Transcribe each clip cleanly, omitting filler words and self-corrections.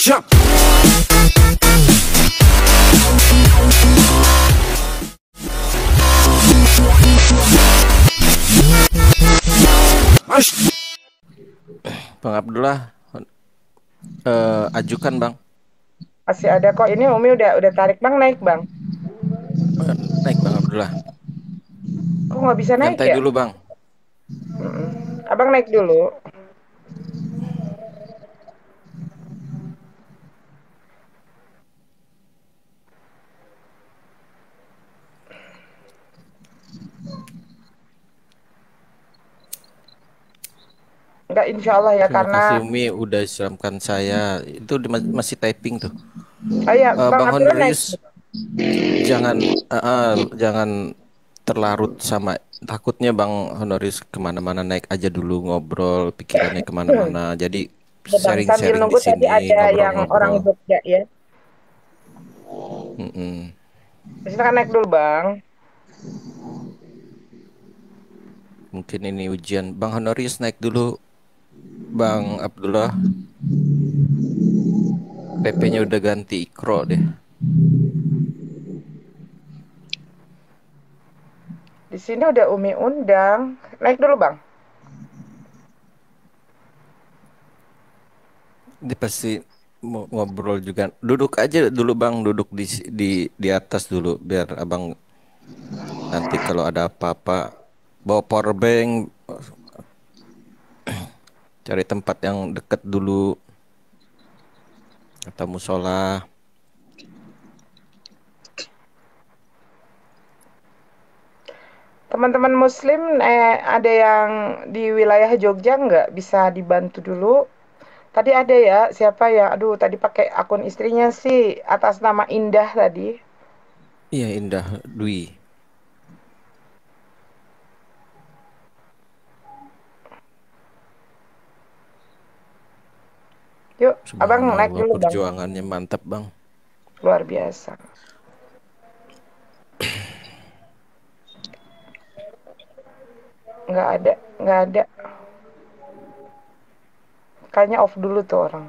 Bang Abdullah, ajukan Bang. Masih ada kok. Ini Umi udah tarik Bang, naik Bang. Naik Bang Abdullah. Kok nggak bisa naik Nyantai ya? dulu Bang. Abang naik dulu. Enggak, insya Allah ya, Terima karena kasih Umi udah siramkan saya. Itu masih typing tuh. ya Bang Bang Abdullah naik. Honorius, jangan terlarut sama takutnya Bang Honorius kemana-mana, naik aja dulu ngobrol pikirannya kemana-mana. Jadi Ya Bang, sambil sharing-sharing di nunggu tadi sini ada yang orang ngobrol-ngobrol. Jogja ya. Mm-mm. Silakan naik dulu Bang. Mungkin ini ujian. Bang Honorius naik dulu. Bang Abdullah, PP-nya udah ganti Ikro deh. Di sini udah Umi undang. Naik dulu Bang. Dia pasti mau ngobrol juga. Duduk aja dulu Bang, duduk di atas dulu biar Abang nanti kalau ada apa-apa bawa power bank, cari tempat yang deket dulu atau musola. Teman-teman Muslim ada yang di wilayah Jogja nggak bisa dibantu dulu? Tadi ada ya, siapa ya? Aduh, tadi pakai akun istrinya sih, atas nama Indah tadi. Iya Indah Dwi. Yuk, Abang naik Subhanallah dulu Bang. perjuangannya mantap Bang. Luar biasa. Nggak ada, nggak ada. Kayaknya off dulu tuh orang.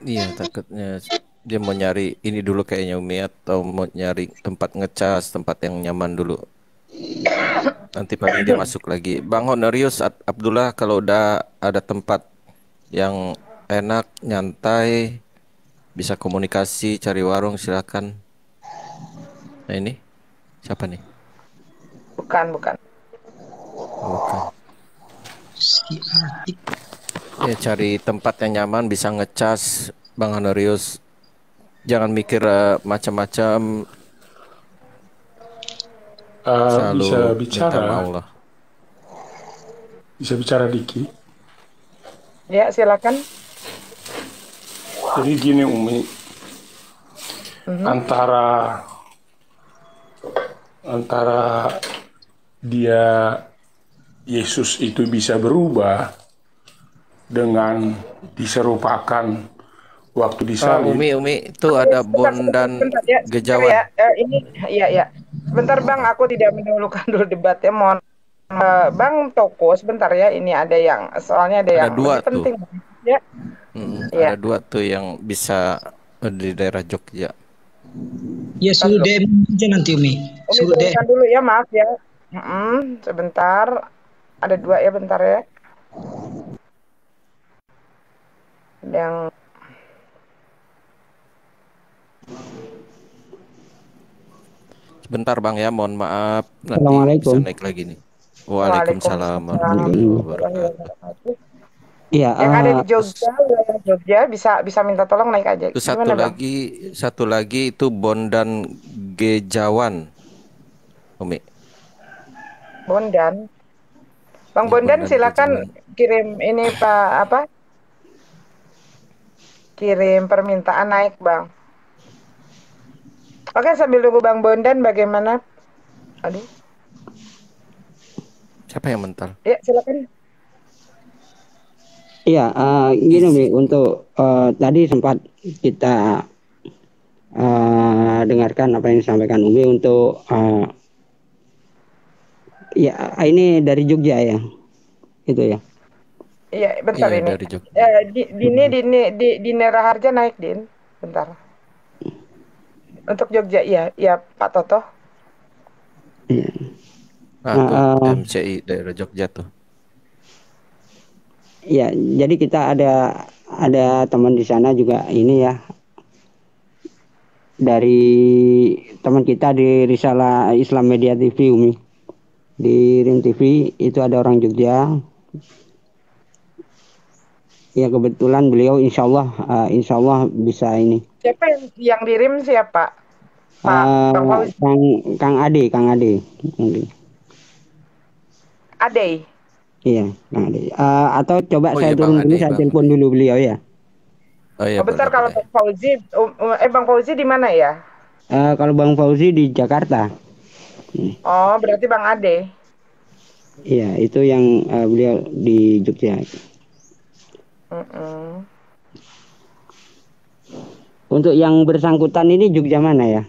Iya takutnya dia mau nyari ini dulu kayaknya Umi atau mau nyari tempat ngecas, tempat yang nyaman dulu. Nanti paling dia masuk lagi. Bang Honorius Abdullah, kalau udah ada tempat yang enak, nyantai, bisa komunikasi, cari warung silakan. Nah ini siapa nih? Bukan, bukan. Oh, bukan. Si Artik. Ya cari tempat yang nyaman, bisa ngecas, Bang Honorius. Jangan mikir macam-macam, Bisa selalu minta sama bicara, Allah. bisa bicara Diki. Ya, silakan. Jadi gini Umi, antara antara dia Yesus itu bisa berubah dengan diserupakan waktu disalib. Umi itu ada Bondan Sebentar ya, sebentar ya. Gejawan. Ini, iya, ya. Sebentar Bang, aku tidak mendahulukan dulu debatnya. Mohon Bang Toko, sebentar ya. Ini ada yang, soalnya ada Ada yang dua lebih tuh. penting. Ya, Ada ya. dua tuh yang bisa di daerah Jogja. Ya suruh DM aja nanti Umi. Umi Suruh DM. turunkan dulu ya, maaf ya. Sebentar. Ada dua ya, bentar ya. Yang Sebentar Bang ya, mohon maaf. Nanti bisa Assalamualaikum. naik lagi nih. Waalaikumsalam Waalaikumsalam warahmatullahi warahmatullahi wabarakatuh. wabarakatuh. Iya, Yang ada di Terus Jogja, wilayah Jogja, bisa minta tolong naik aja. itu Gimana Bang? satu lagi itu Bondan Gejawan, Umi. Bondan. Bang Ya Bondan Bondan silakan Gejawan. kirim ini Pak apa? Kirim permintaan naik Bang. Oke, sambil nunggu Bang Bondan bagaimana? Aduh. Siapa yang mental? Ya, silakan. iya, gini Mi, untuk tadi sempat kita dengarkan apa yang disampaikan Umi untuk ya ini dari Jogja ya, itu ya. Iya, bentar Iya ini. dari Jogja. Dini Raharja naik, Din. Bentar. Untuk Jogja, iya, iya Pak Toto. Iya. Nah Nah, tuh MCI daerah Jogja tuh. ya, jadi kita ada teman di sana juga ini ya, dari teman kita di Risalah Islam Media TV Umi. Di RIM TV itu ada orang Jogja. Ya kebetulan beliau insya Allah bisa ini. Siapa yang dirim siapa? Pak Bang Fauzi. Kang Ade. Adey. Iya, Kang Ade. Atau coba Oh saya iya Bang turun dulu, Ade, saya Bang telepon Ade. dulu beliau ya. Oh iya Oh, bentar boleh kalau boleh. Bang Fauzi, Bang Fauzi di mana ya? Kalau Bang Fauzi di Jakarta. Oh, berarti Bang Ade. Iya, itu yang beliau di Jogja. Mm-mm. Untuk yang bersangkutan ini Jogja mana ya?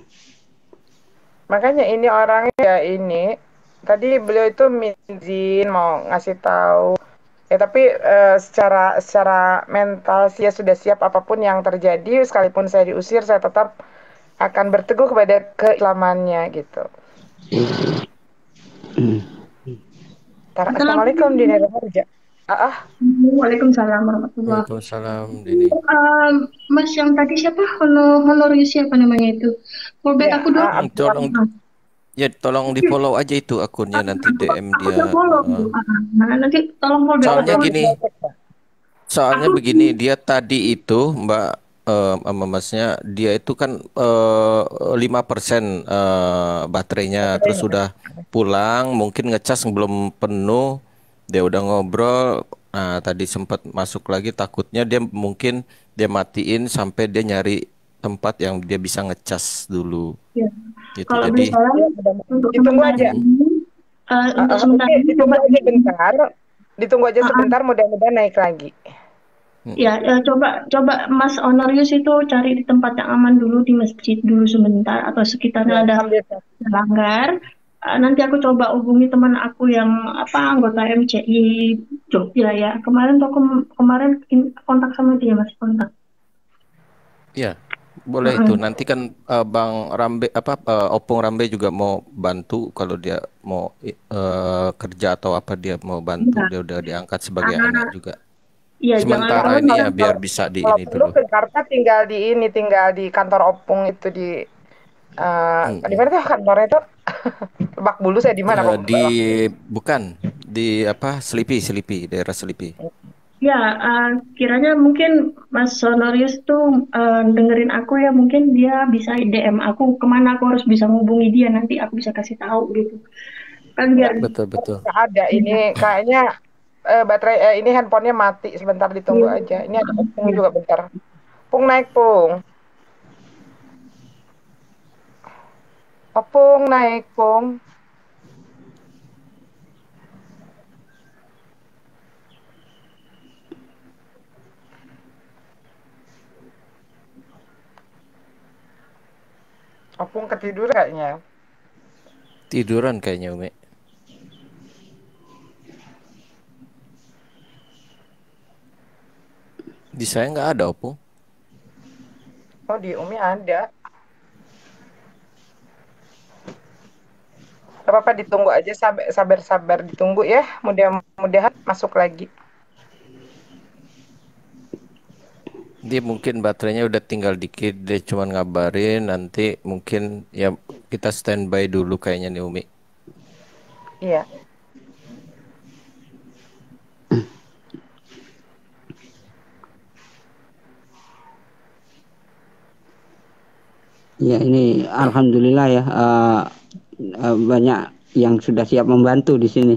Makanya ini orangnya ya ini. Tadi beliau itu izin mau ngasih tahu. Ya tapi secara mental saya sudah siap apapun yang terjadi, sekalipun saya diusir, saya tetap akan berteguh kepada keislamannya gitu. Assalamualaikum Dini Raharja. Waalaikumsalam warahmatullahi. Waalaikumsalam Dini. Mas yang tadi siapa? Honorius siapa namanya itu? Callback Ya, aku dong. Tolong ya tolong di follow aja itu akunnya nanti DM Aku udah dia. follow. Nah, nanti tolong callback Soalnya aku. gini, soalnya Aku begini dia tadi itu Mbak sama Masnya dia itu kan 5% baterainya terus sudah pulang mungkin ngecas belum penuh dia udah ngobrol nah tadi sempat masuk lagi takutnya dia mungkin dia matiin sampai dia nyari tempat yang dia bisa ngecas dulu ya. gitu Kalau jadi misalnya untuk ditunggu sementara aja. ini, untuk sementara Oke, ini ditunggu coba aja bentar. Ditunggu aja uh, sebentar, mudah-mudahan naik lagi. ya, coba Mas Honorius itu cari di tempat yang aman dulu di masjid dulu sebentar atau sekitarnya Ya, ada sambil langgar. Nanti aku coba hubungi teman aku yang anggota MCI Jogja ya. Kemarin kontak sama dia Mas kontak. ya boleh itu nanti kan Bang Rambe Opung Rambe juga mau bantu kalau dia mau kerja atau apa dia mau bantu Iya. dia udah diangkat sebagai anak juga Iya, jangan lupa sementara ini ya biar bisa di kalau ini perlu dulu. ke Jakarta tinggal di kantor Opung itu di mana tuh kantornya tuh? Lebak Bulus ya di mana kok? Di bukan di apa Selipi daerah Selipi. ya, kiranya mungkin Mas Honorius tuh dengerin aku ya, mungkin dia bisa DM aku kemana aku harus bisa menghubungi dia, nanti aku bisa kasih tahu gitu. Kan biar Betul. Nggak ada. Ini kayaknya baterai ini handphonenya mati. Sebentar ditunggu aja. Ini ada Opung juga bentar. Pung naik Pung. Opung naik Pung. Opung ketiduran kayaknya. Tiduran kayaknya Umi. Di saya nggak ada Opung. Oh di Umi ada. Gak apa-apa ditunggu aja sabar ditunggu ya. Mudah-mudahan masuk lagi. Dia mungkin baterainya udah tinggal dikit dia cuma ngabarin nanti mungkin ya kita standby dulu kayaknya nih Umi. Iya. Ya ini alhamdulillah ya banyak yang sudah siap membantu di sini.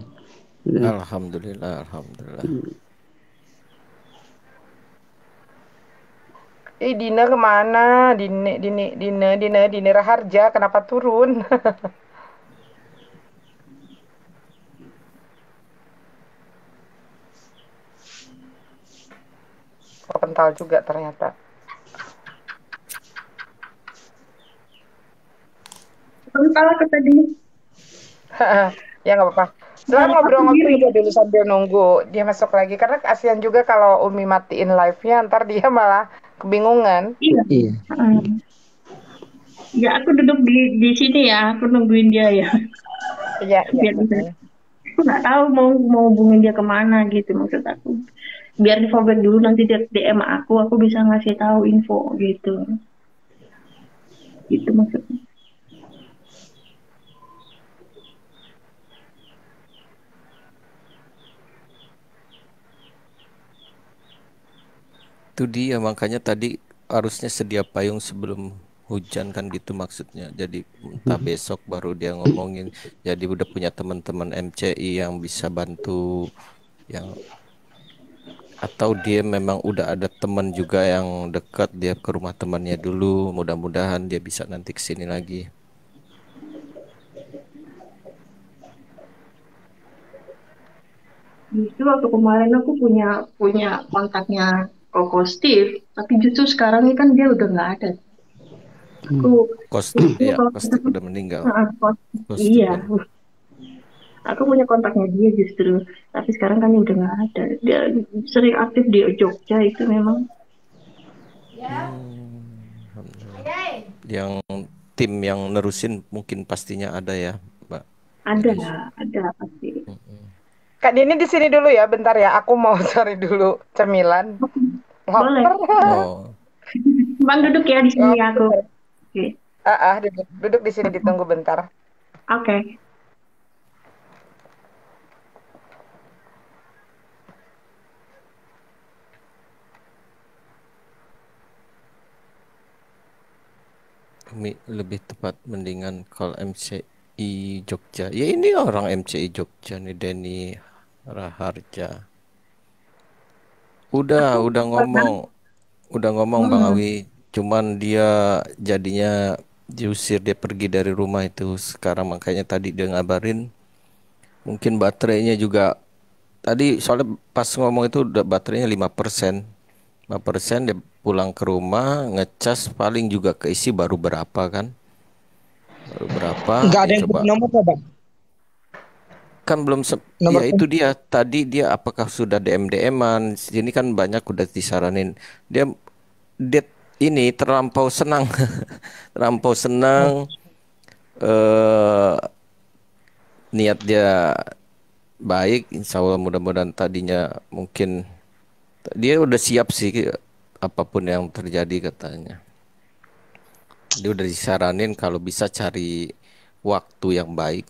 Alhamdulillah. Dina kemana? Dina Raharja kenapa turun? Oh, kental juga ternyata. kental ke tadi. Ya nggak apa-apa. Silakan Aku ngobrol-ngobrol sendiri. aja dulu sambil nunggu dia masuk lagi. Karena kasihan juga kalau Umi matiin live-nya, ntar dia malah kebingungan. Iya. Iya. Ya aku duduk di sini ya, aku nungguin dia ya. Iya, iya. Biar bisa. Aku nggak tahu mau hubungin dia kemana gitu maksud aku. Biar di forward dulu nanti dia DM aku bisa ngasih tahu info gitu. Gitu maksudnya. Itu dia makanya tadi harusnya sedia payung sebelum hujan kan gitu maksudnya. Jadi entah besok baru dia ngomongin. Jadi udah punya teman-teman MCI yang bisa bantu yang atau dia memang udah ada teman juga yang dekat dia ke rumah temannya dulu. Mudah-mudahan dia bisa nanti kesini lagi. Justru waktu kemarin aku punya punya kontaknya Koko Steve, tapi justru sekarang ini kan dia udah nggak ada. Aku Kostip itu ya, kalau Kostip udah meninggal. Kostip iya, ya. aku punya kontaknya dia justru, tapi sekarang kan dia udah nggak ada. Dia sering aktif di Jogja itu memang Alhamdulillah. Yang tim yang nerusin mungkin pastinya ada ya, Mbak ada, Elis. ada pasti. Kak Dini di sini dulu ya, bentar ya. Aku mau cari dulu cemilan. Boleh, Lapar. Oh, Bang duduk ya di sini Oh, ya aku. bentar. Oke, Duduk di sini ditunggu bentar. oke. lebih tepat mendingan kalau MCI Jogja. Ya ini orang MCI Jogja nih Denny Raharja. Aku pernah. Udah ngomong Bang Hmm. Awi. Cuman dia jadinya diusir dia pergi dari rumah itu sekarang makanya tadi dia ngabarin mungkin baterainya juga tadi soalnya pas ngomong itu udah baterainya 5%. 5% dia pulang ke rumah ngecas paling juga keisi baru berapa kan? Baru berapa Nggak ada dia yang punya coba nomor kok, Bang? kan belum Nomor ya itu kontak. dia tadi dia apakah sudah DM-an sini kan banyak udah disaranin dia dia ini terlampau senang terlampau senang eh niat dia baik insya Allah mudah-mudahan tadinya mungkin dia udah siap sih apapun yang terjadi katanya dia udah disaranin kalau bisa cari waktu yang baik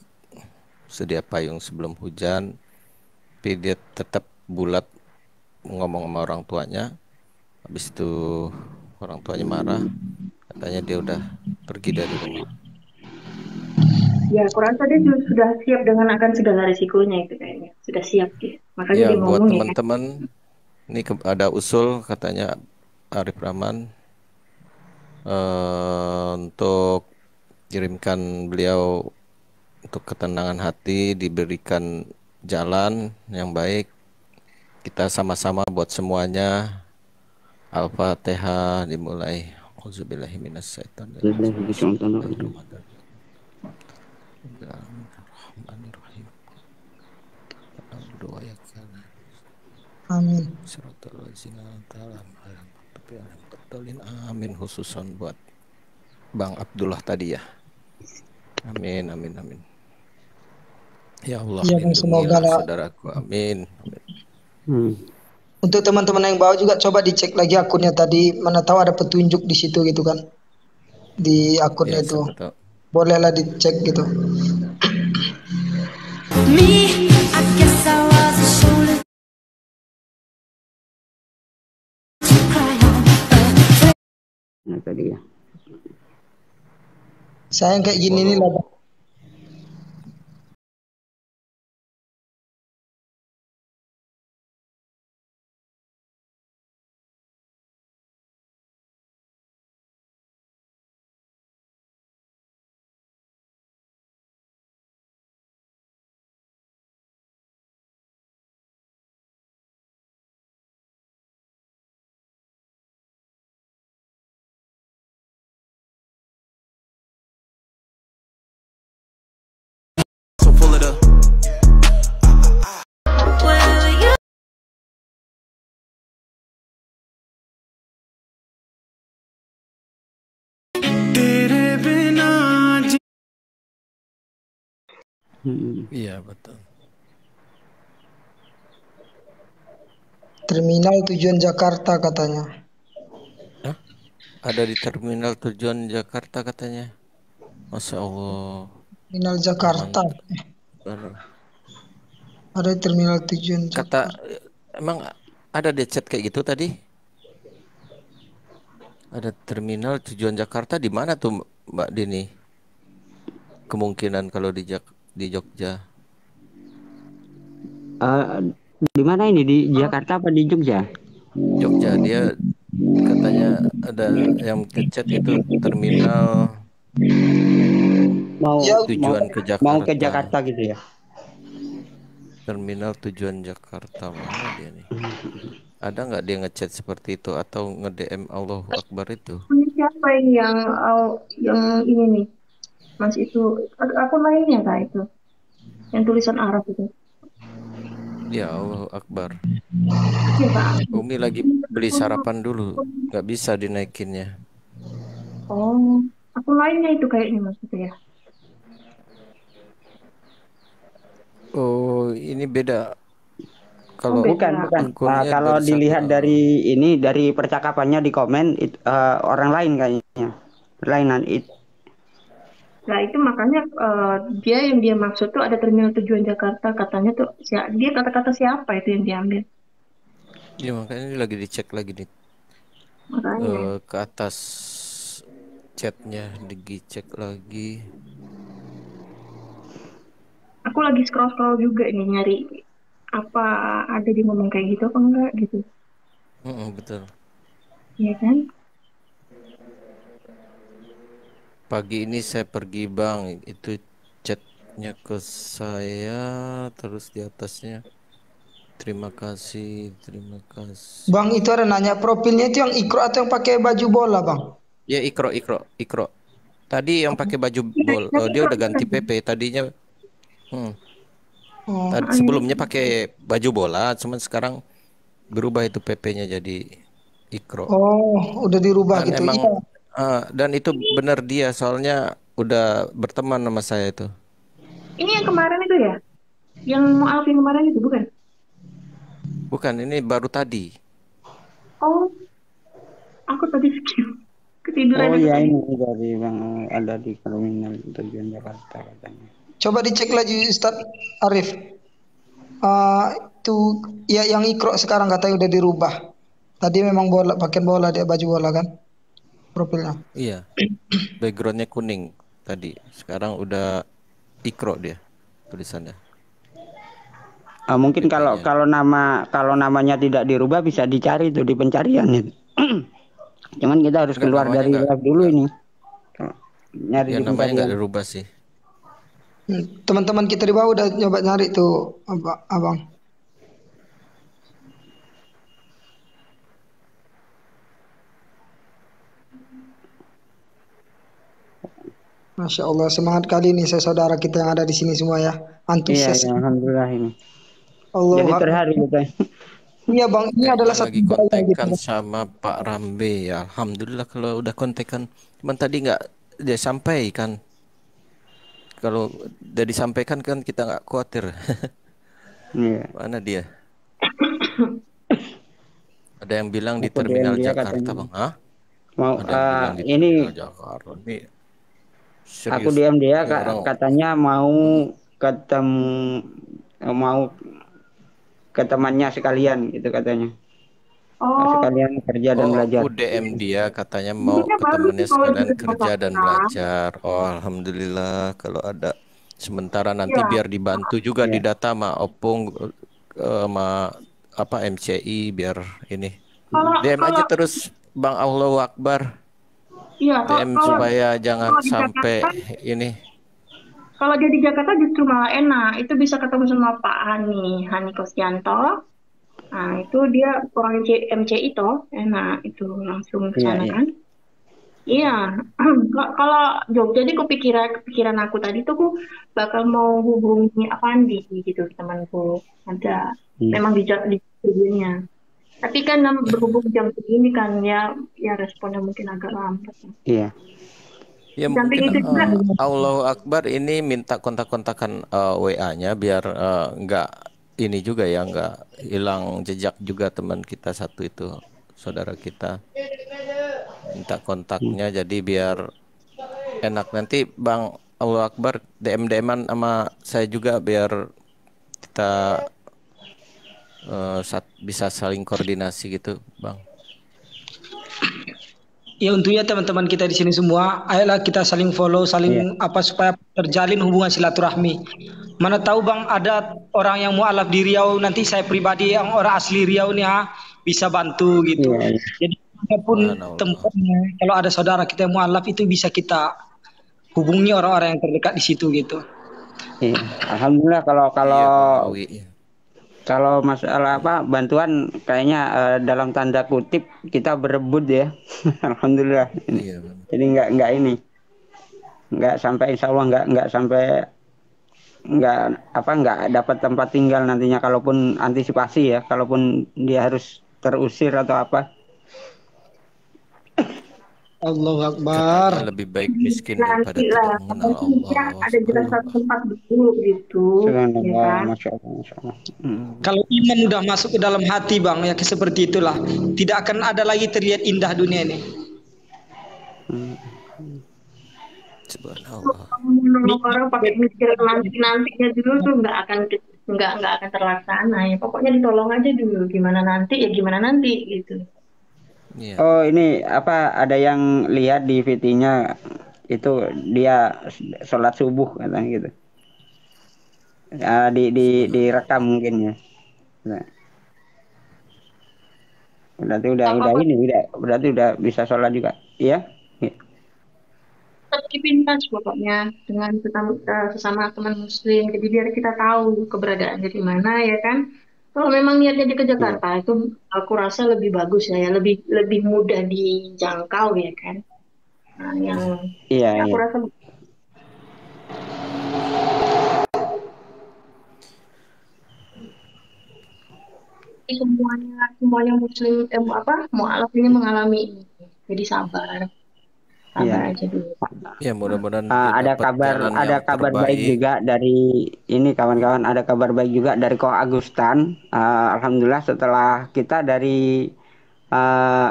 sedia payung sebelum hujan tapi dia tetap bulat ngomong sama orang tuanya. Habis itu orang tuanya marah, katanya dia udah pergi dari rumah. Ya, aku rasa dia sudah siap dengan akan segala risikonya itu kayaknya. Sudah siap dia. Makanya Ya dia buat ngomong ya kan. teman-teman, ini ada usul katanya Arif Rahman untuk kirimkan beliau untuk ketenangan hati, diberikan jalan yang baik. Kita sama-sama buat semuanya. Al-Fatihah dimulai. Auzubillahiminasyaitonirrajim. Bismillahirrahmanirrahim. Bismillahirrahmanirrahim. Amin. Amin khususan buat Bang Abdullah tadi ya. Amin amin amin. Ya Allah Iya, Bang, semoga lindungilah lah. saudaraku. Amin. Untuk teman-teman yang bawa juga coba dicek lagi akunnya tadi, mana tahu ada petunjuk di situ gitu kan. Di Ya akunnya itu. siapa tahu. Bolehlah dicek gitu. Me, I guess I was a shoulder to cry on. Nah, tadi ya. Saya yang kayak gini nih lah, Bang. Iya betul. Terminal tujuan Jakarta katanya. Hah? Ada di terminal tujuan Jakarta katanya. Masya Allah. Terminal Jakarta. Mantap. Ada terminal tujuan Kata Jakarta. emang ada di chat kayak gitu tadi? Ada terminal tujuan Jakarta di mana tuh Mbak Dini? Kemungkinan kalau di Jogja. Di mana ini, di Jakarta apa di Jogja? Jogja dia katanya ada yang ngechat itu terminal Mau Ya, tujuan ke mau ke Jakarta. Jakarta gitu ya? Terminal tujuan Jakarta mana dia nih? Ada nggak dia ngechat seperti itu atau nge-DM Allahu Akbar itu? Ini siapa ini yang ini nih, Mas itu akun lainnya kak itu, yang tulisan Arab itu. Ya Allahu Akbar. Iya kak. Umi lagi beli sarapan dulu, nggak bisa dinaikinnya. Oh, akun lainnya itu kayaknya Mas itu ya. Oh ini beda. Oh Kalau Bukan, beda. bukan. akunnya Kalau dari satu dilihat dari percakapannya di komen orang lain kayaknya. Lainan itu. Nah itu makanya dia yang dia maksud tuh ada terminal tujuan Jakarta katanya tuh dia kata-kata siapa itu yang diambil ya makanya ini lagi dicek lagi nih makanya. ke atas chatnya dicek lagi. Aku lagi scroll juga ini nyari apa ada di ngomong kayak gitu apa enggak gitu. Betul. Iya kan? Pagi ini saya pergi bang, itu chatnya ke saya, terus di atasnya terima kasih. Bang, itu ada nanya profilnya itu yang ikro atau yang pakai baju bola, Bang? Ya ikro. Tadi yang pakai baju dia udah ganti PP tadinya. Oh, Sebelumnya pakai baju bola, cuman sekarang berubah itu PP-nya jadi ikro. oh, udah dirubah Dan gitu. emang Iya. dan itu benar dia, soalnya udah berteman sama saya itu. Ini yang kemarin itu ya? Yang mau Alvin kemarin itu bukan? Bukan, ini baru tadi. Oh, aku tadi skip. Ketiduran Oh aku ya, tadi. ini dari Bang, ada di terminal tujuan Jakarta katanya. Coba dicek lagi Ustaz Arif. Itu ya yang ikro sekarang katanya udah dirubah. Tadi memang bola, pakai bola dia baju bola kan profilnya. Iya. Backgroundnya kuning tadi. Sekarang udah ikro dia tulisannya. Mungkin PP-nya. kalau namanya tidak dirubah bisa dicari tuh di pencarian itu. Cuman kita harus Enggak, keluar namanya dari live dulu ini. Nyari Ya di namanya nggak pencarian. dirubah sih. Teman-teman kita di bawah udah nyoba nyari tuh Abang. Masya Allah, semangat kali nih saudara kita yang ada di sini semua ya. Iya, Antusias. ya, alhamdulillah ini. Allah Jadi Akbar. terharu kita. Iya Bang, ini Kayaknya adalah satu lagi budaya gitu. kontekan sama Pak Rambe ya. Alhamdulillah kalau udah kontekan. Cuman tadi nggak dia sampaikan. Kalau udah disampaikan kan kita nggak khawatir. Iya. Mana dia? Ada yang bilang di Aku DM terminal dia Jakarta katanya. bang. Hah? Mau Ada yang bilang di ini terminal Jakarta. Ini aku serius. DM dia Ini orang katanya mau ke temannya sekalian gitu katanya. Oh, Sekalian kerja dan belajar. UDM dia katanya mau sebenarnya ke bagus temennya sih kalau sekalian itu kerja dan Jakarta. belajar. Oh alhamdulillah kalau ada. Sementara nanti Iya. biar dibantu juga Iya. di data sama Opung sama apa MCI biar ini. DM aja terus Bang Allahu Akbar. Iya, DM supaya jangan kalau di sampai Jakarta, ini. kalau dia di Jakarta justru malah enak. Itu bisa ketemu sama Pak Hani Kosyanto. Nah, itu dia orang MCI toh, enak itu langsung ke Iya, sana iya. kan. Iya, kalau Jogja jadi kepikiran aku tadi tuh aku bakal mau hubungi Avandi gitu temanku. Ada memang di Jogjanya. Tapi kan berhubung jam segini kan ya responnya mungkin agak lambat. Iya. Ya Di samping mungkin itu juga, Allahu Akbar ini minta kontak-kontakan WA-nya biar nggak ini juga ya, nggak hilang jejak juga teman kita satu itu, saudara kita. Minta kontaknya jadi biar enak nanti Bang Allahu Akbar DM-DM-an sama saya juga biar kita bisa saling koordinasi gitu, Bang. Ya untuknya teman-teman kita di sini semua, ayolah kita saling follow, Iya. saling apa supaya terjalin hubungan silaturahmi. Mana tahu Bang ada orang yang mualaf di Riau, nanti saya pribadi yang orang asli Riau nih bisa bantu gitu. Iya, iya. Jadi apapun Subhanallah. tempatnya, kalau ada saudara kita yang mualaf itu bisa kita hubungi orang-orang yang terdekat di situ gitu. Iya. Alhamdulillah kalau Iya Bang Awi. kalau masalah apa bantuan kayaknya dalam tanda kutip kita berebut ya. Alhamdulillah. Iya Bang. Jadi nggak ini nggak sampai insya Allah nggak sampai nggak dapat tempat tinggal nantinya kalaupun antisipasi ya kalaupun dia harus terusir atau apa. Allahu Katanya Akbar. lebih baik miskin daripada nanti tidak lah. mengenal Pokoknya Allah. ada jelas satu tempat dulu gitu, ya Subhanallah, kan? masya Allah, masya Allah. Kalau iman udah masuk ke dalam hati Bang, ya seperti itulah. Tidak akan ada lagi terlihat indah dunia ini. Subhanallah. Kalau menolong orang pakai mikir nantinya dulu tuh nggak akan terlaksana ya. Pokoknya ditolong aja dulu. Gimana nanti ya gimana nanti gitu. Iya. Oh ini apa ada yang lihat di VT-nya itu dia sholat subuh katanya gitu. Direkam mungkin ya. Nah, berarti udah bisa sholat juga. Iya? Iya. Tetap keep in touch pokoknya dengan sesama teman muslim. Jadi biar kita tahu keberadaannya di mana ya kan. Kalau memang niatnya di ke Jakarta itu aku rasa lebih bagus ya, lebih mudah dijangkau ya kan. Nah, yang Iya, aku iya. rasa semuanya muslim mualaf ini mengalami ini. Jadi sabar Iya. aja dulu. Ya mudah-mudahan dia Ada dapat jalan ada yang kabar baik terbaik. juga dari ini kawan-kawan ada kabar baik juga dari Ko Agustan. Alhamdulillah setelah kita dari uh,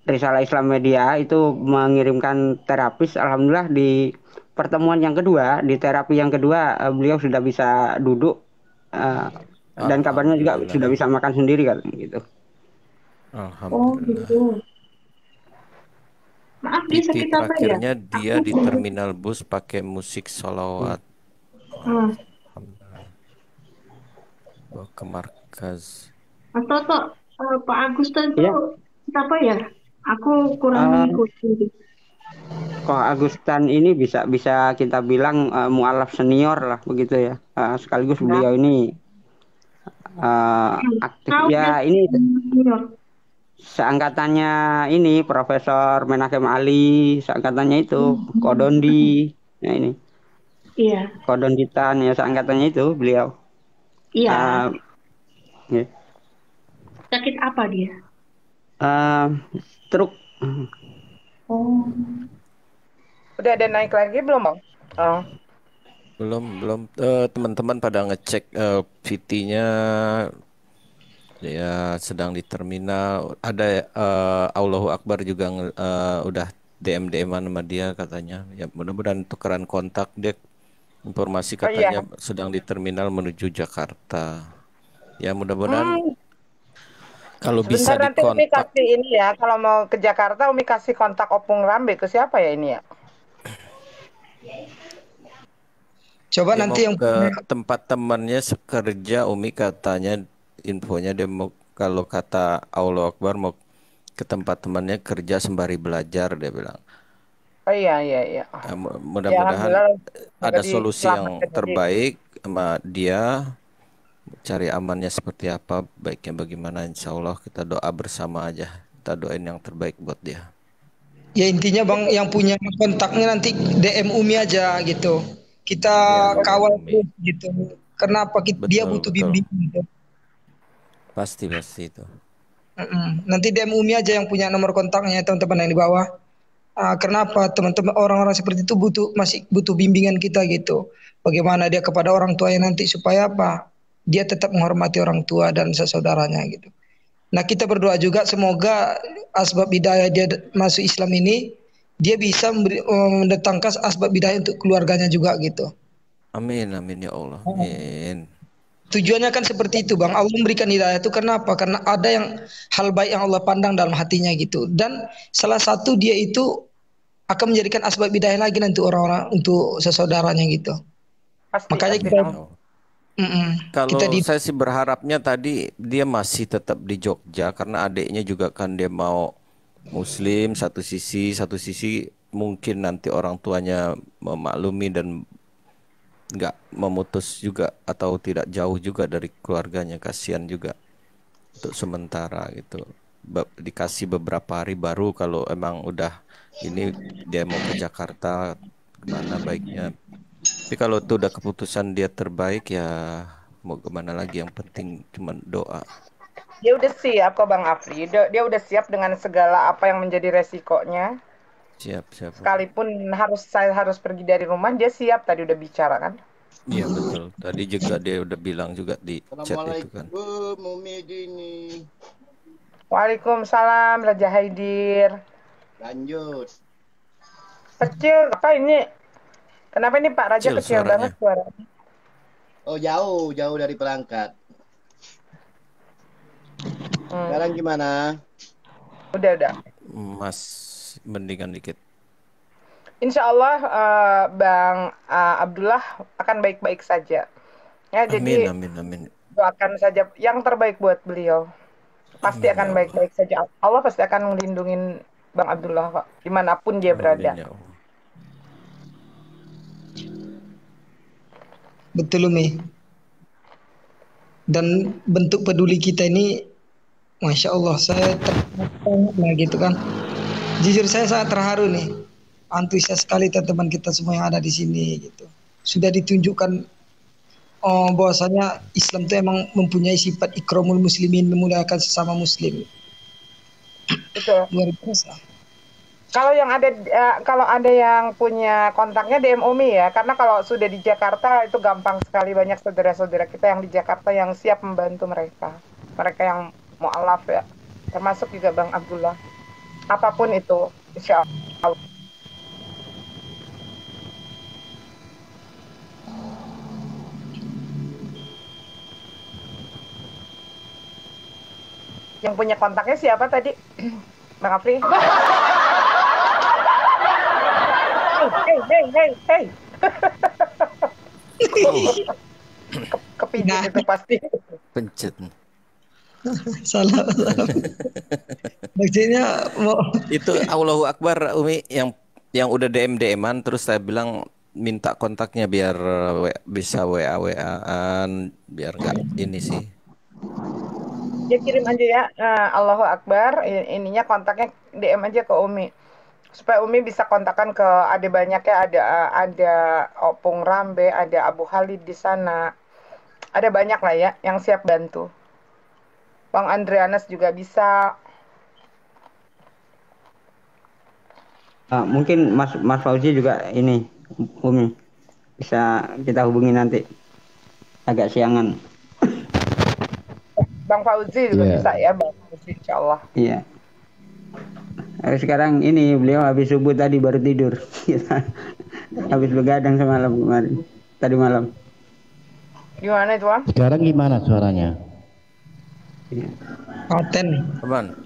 Risalah Islam Media itu mengirimkan terapis, alhamdulillah di pertemuan yang kedua, di terapi yang kedua beliau sudah bisa duduk dan kabarnya juga Alhamdulillah. sudah bisa makan sendiri kan gitu. Oh Alhamdulillah. gitu. Maaf dia Titik sakit apa ya? terakhirnya dia di terminal bus pakai musik sholawat. Bawa ke markas. Mas Toto, Pak Agustan itu Iya. apa ya? Aku kurang mengikuti. Kok Agustan ini bisa kita bilang mualaf senior lah begitu ya. Sekaligus beliau ini aktif Tahu ya dia ini senior. seangkatannya ini Profesor Menakem Ali, seangkatannya itu Kodondi. Nah ini Iya, Kodonditan ya seangkatannya itu beliau. iya. Ya. Sakit apa dia? Stroke. Oh, Udah ada naik lagi belum Bang? Oh. Belum teman-teman pada ngecek VT-nya ya sedang di terminal. Ada Allahu Akbar juga udah DM-DM-an sama dia katanya. Ya mudah-mudahan tukeran kontak dia. Informasi katanya sedang di terminal menuju Jakarta. Ya mudah-mudahan kalau bisa Sebentar nanti Umi dikontak. kasih ini ya. Kalau mau ke Jakarta Umi kasih kontak Opung Rambe ke siapa ya ini ya? Coba Dia nanti mau yang ke tempat temannya sekerja. Umi katanya infonya dia mau kalau kata Allah Akbar mau ke tempat temannya kerja sembari belajar dia bilang. Oh iya. Mudah-mudahan ada solusi yang diselamatkan terbaik sama dia. Cari amannya seperti apa, baiknya bagaimana, insya Allah kita doa bersama aja. Kita doain yang terbaik buat dia. ya intinya Bang yang punya kontaknya nanti DM Umi aja gitu. Kita Ya, kawal Umi. terus gitu. Kenapa dia butuh bimbingan gitu. Pasti itu. Nanti DM Umi aja yang punya nomor kontaknya teman-teman yang di bawah. Kenapa teman-teman orang-orang seperti itu masih butuh bimbingan kita gitu. Bagaimana dia kepada orang tuanya nanti supaya apa? Dia tetap menghormati orang tua dan saudaranya gitu. Nah, kita berdoa juga semoga asbab hidayah dia masuk Islam ini dia bisa mendatangkan asbab hidayah untuk keluarganya juga gitu. Amin, amin ya Allah. Amin. Tujuannya kan seperti itu, Bang. Allah memberikan hidayah itu kenapa? Karena ada yang hal baik yang Allah pandang dalam hatinya gitu. Dan salah satu dia itu akan menjadikan asbab hidayah lagi nanti orang-orang untuk sesaudaranya gitu. Pasti. Makanya pasti. kita Kalau kita saya sih berharapnya tadi dia masih tetap di Jogja karena adiknya juga kan dia mau Muslim satu sisi mungkin nanti orang tuanya memaklumi dan nggak memutus juga atau tidak jauh juga dari keluarganya, kasihan juga untuk sementara gitu. Dikasih beberapa hari baru kalau emang udah ini dia mau ke Jakarta kemana baiknya. Tapi kalau itu udah keputusan dia terbaik ya mau kemana lagi, yang penting cuma doa. Dia udah siap kok Bang Afri. Dia udah siap dengan segala apa yang menjadi resikonya. Siap. Sekalipun saya harus pergi dari rumah, dia siap, tadi udah bicara kan. Iya betul. Tadi juga dia udah bilang juga di chat itu kan. Assalamualaikum Umi Dini. Waalaikumsalam Raja Haidir. Lanjut. Kecil apa ini? Kenapa ini Pak Raja kecil banget suaranya? Oh jauh dari perangkat. Sekarang gimana? Udah. Mas mendingan dikit. Insya Allah Bang Abdullah akan baik-baik saja. Ya, jadi amin. doakan saja yang terbaik buat beliau. Pasti akan baik-baik saja. Allah pasti akan melindungi Bang Abdullah kok, dimanapun dia berada. Ya Allah. betul Umi. Dan bentuk peduli kita ini, masya Allah, saya terharu gitu kan. Jujur saya sangat terharu nih, antusias sekali teman-teman kita semua yang ada di sini gitu. Sudah ditunjukkan bahwasanya Islam itu emang mempunyai sifat ikramul muslimin, memuliakan sesama muslim. Betul. Luar biasa. Kalau ada yang punya kontaknya DM Umi ya, karena kalau sudah di Jakarta itu gampang sekali, banyak saudara-saudara kita yang di Jakarta yang siap membantu mereka yang mu'alaf ya, termasuk juga Bang Abdullah. Apapun itu, insya Allah. Yang punya kontaknya siapa tadi? Bang Afri? Hey. Kepijit itu pasti. Pencet. Salah. Maksudnya Itu Allahu Akbar Umi yang udah DM-an terus saya bilang minta kontaknya biar bisa WA-WA-an biar nggak ini sih. Dia kirim aja ya, Allahu Akbar, ininya kontaknya DM aja ke Umi. Supaya Umi bisa kontakkan ke ada banyaknya, ada Opung Rambe, ada Abu Khalid di sana. Ada banyak lah ya yang siap bantu. Bang Andreanas juga bisa. Mungkin Mas Fauzi juga ini Umi bisa kita hubungi nanti agak siangan. Bang Fauzi juga bisa ya, Bang Fauzi insyaallah. Iya. Sekarang ini beliau habis subuh tadi baru tidur. Habis begadang semalam kemarin. Tadi malam. Gimana itu, Bang? Sekarang gimana suaranya? paten. Aman.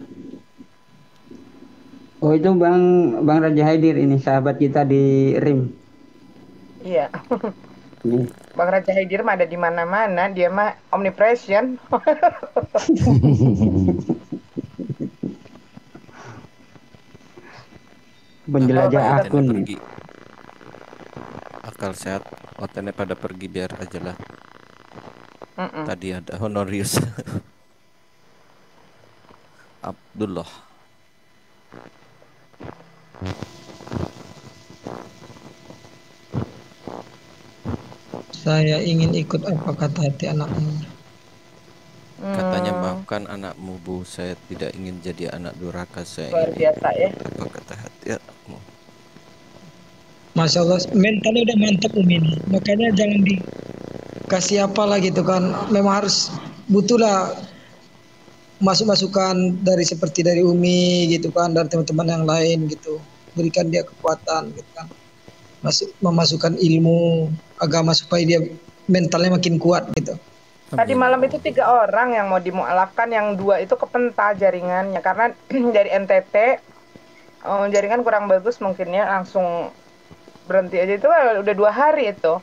Oh itu Bang Raja Haidir ini sahabat kita di RIM. Iya. Bang Raja Haidir mah ada di mana-mana, dia mah omnipresent. Penjelajah akun. Akal sehat, otennya pada pergi biar aja lah. Tadi ada Honorius. Abdullah. Saya ingin ikut apa kata hati anakmu. Katanya maafkan anakmu Bu, saya tidak ingin jadi anak durhaka, saya Luar ingin biasa ya. apa kata hati ya. Masya Allah, mentalnya udah mantap Umi ini. Makanya jangan dikasih apa lah gitu kan. Memang harus butuhlah masukan dari seperti dari Umi gitu kan, dan teman-teman yang lain gitu. Berikan dia kekuatan gitu kan. Memasukkan ilmu agama supaya dia mentalnya makin kuat gitu. Tadi malam itu 3 orang yang mau dimualafkan, yang 2 itu kepental jaringannya karena dari NTT jaringan kurang bagus mungkin ya, langsung berhenti aja. Itu udah 2 hari itu.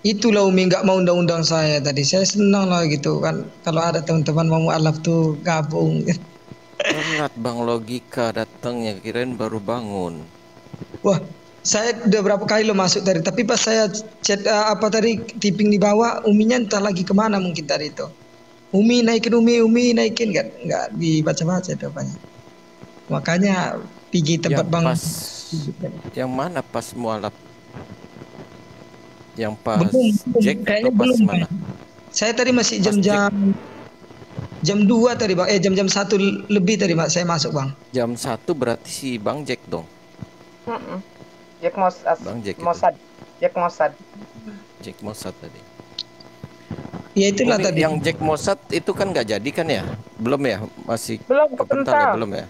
Itulah Umi nggak mau undang-undang saya tadi. Saya senang lah gitu kan kalau ada teman-teman mau mualaf tuh gabung. Telat Bang Logika datangnya, kirain baru bangun. Wah, saya udah berapa kali lo masuk tadi, tapi pas saya chat apa tadi tipping di bawah, Uminya entah lagi kemana mungkin tadi itu. Umi naikin, Umi naikin, nggak dibaca-baca itu apanya. Makanya pergi tempat Yang Bang. pas, yang mana pas mualaf? Yang pas Jack kayaknya atau pas belum. mana? Saya tadi masih Pas jam 2 tadi Bang. Jam 1 lebih tadi Bang saya masuk Bang. Jam 1 berarti si Bang Jack dong. Jack Bang Jack itu. Mossad. Jack Mossad. Jack Mossad tadi. Ya itulah Umi, tadi. yang Jack Mossad itu kan nggak jadi kan ya? Belum ya? Masih Belum kepental ya? kepental. Belum ya?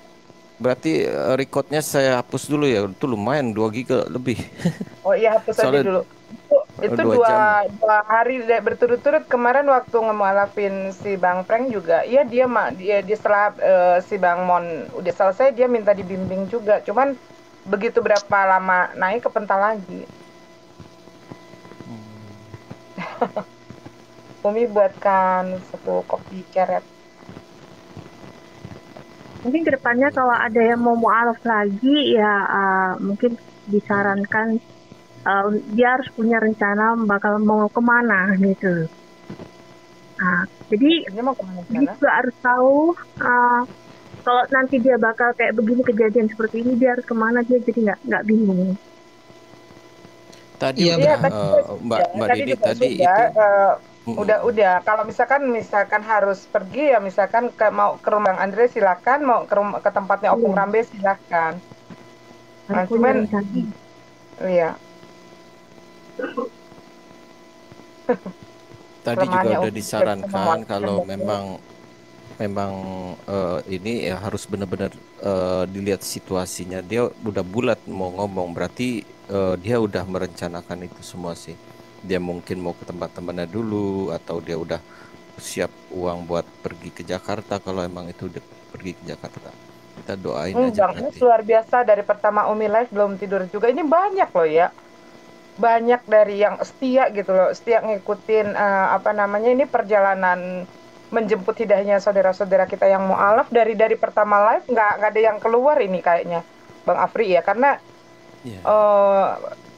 Berarti recordnya saya hapus dulu ya. Itu lumayan 2 giga lebih. Oh iya, hapus aja Soalnya dulu. Itu 2 jam. 2 hari berturut-turut kemarin waktu ngemualafin si Bang Frank juga. Iya dia setelah si Bang Mon udah selesai dia minta dibimbing juga. Cuman begitu berapa lama naik kepental lagi. Umi buatkan 1 kopi ceret. Mungkin kedepannya kalau ada yang mau mualaf lagi ya mungkin disarankan dia harus punya rencana bakal mau kemana gitu. Jadi Dia mau kemana dia juga harus tahu kalau nanti dia bakal kayak begini kejadian seperti ini dia harus kemana, dia jadi nggak bingung. Tadi Iya, Mbak Didi juga tadi sudah, itu udah kalau misalkan harus pergi ya, misalkan mau ke rumah Bang Andre silakan, mau ke tempatnya Opung Rambe silakan. Nah, Harus punya cuman rencana. iya. tadi juga Kelemahannya udah Umi disarankan juga kalau sama memang ini ya harus benar-benar dilihat situasinya. Dia udah bulat mau ngomong, berarti dia udah merencanakan itu semua sih. Dia mungkin mau ke tempat temannya dulu, atau dia udah siap uang buat pergi ke Jakarta kalau emang itu udah pergi ke Jakarta. Kita doain aja Bang, ini berarti. luar biasa, dari pertama Umi live belum tidur juga. Ini banyak loh ya. Banyak dari yang setia gitu loh, setia ngikutin ini perjalanan menjemput hidayahnya saudara-saudara kita yang mualaf dari pertama live, nggak ada yang keluar ini kayaknya Bang Afri ya, karena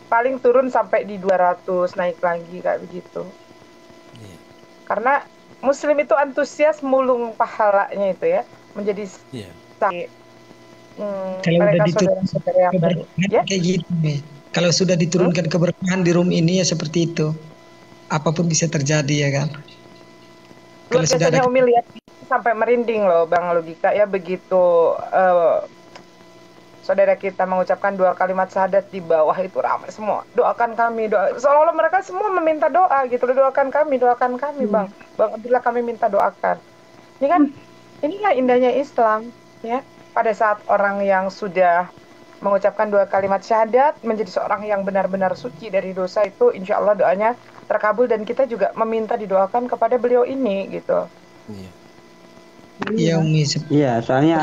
paling turun sampai di 200, naik lagi kayak begitu. Karena Muslim itu antusias mulung pahalanya itu ya, menjadi Kalau udah mereka diturunkan saudara-saudara yang baru. Ya? kayak gitu nih. Kalau sudah diturunkan keberkahan di room ini ya seperti itu. Apapun bisa terjadi ya kan. Luar biasanya Umi lihat sampai merinding loh Bang Logika ya, begitu saudara kita mengucapkan 2 kalimat syahadat di bawah itu ramai semua. Doakan kami, seolah-olah mereka semua meminta doa gitu. Doakan kami Bang. Bang Abdullah kami minta doakan. Ini kan inilah indahnya Islam ya. Pada saat orang yang sudah mengucapkan 2 kalimat syahadat menjadi seorang yang benar-benar suci dari dosa, itu insya Allah doanya terkabul, dan kita juga meminta didoakan kepada beliau ini gitu. Iya Umi. Iya, soalnya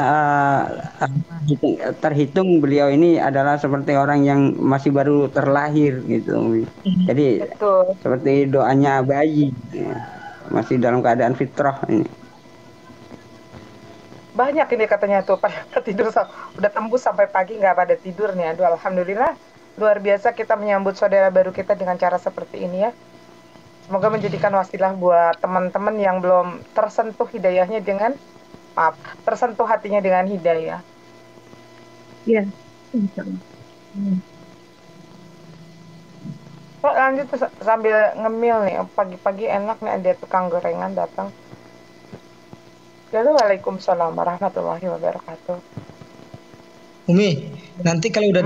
terhitung beliau ini adalah seperti orang yang masih baru terlahir gitu Umi. Jadi Betul. seperti doanya bayi, masih dalam keadaan fitrah ini. Banyak ini katanya tuh pada tidur udah tembus sampai pagi nggak pada tidur nih. Aduh, alhamdulillah luar biasa kita menyambut saudara baru kita dengan cara seperti ini ya. Semoga menjadikan wasilah buat teman-teman yang belum tersentuh hidayahnya tersentuh hatinya dengan hidayah. Iya. Kok lanjut sambil ngemil nih, pagi-pagi enak nih ada tukang gorengan datang. Waalaikumsalam warahmatullahi wabarakatuh. Umi, Nanti kalau udah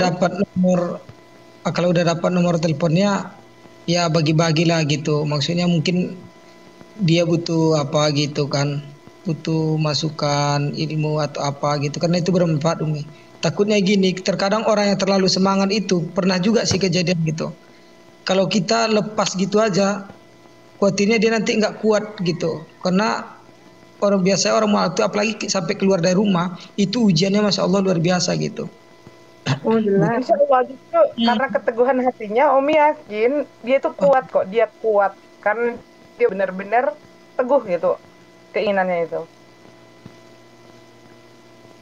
dapat nomor teleponnya, ya bagi-bagilah gitu. Maksudnya mungkin dia butuh apa gitu kan, butuh masukan ilmu atau apa gitu, karena itu bermanfaat Umi. Takutnya gini, terkadang orang yang terlalu semangat itu pernah juga sih kejadian gitu. Kalau kita lepas gitu aja, khawatirnya dia nanti nggak kuat gitu, karena orang biasa orang mau itu apalagi sampai keluar dari rumah itu ujiannya masya Allah luar biasa gitu. Oh jelas. Insya Allah justru karena keteguhan hatinya, Umi yakin dia tuh kuat kok, dia kuat karena dia benar-benar teguh gitu keinginannya itu.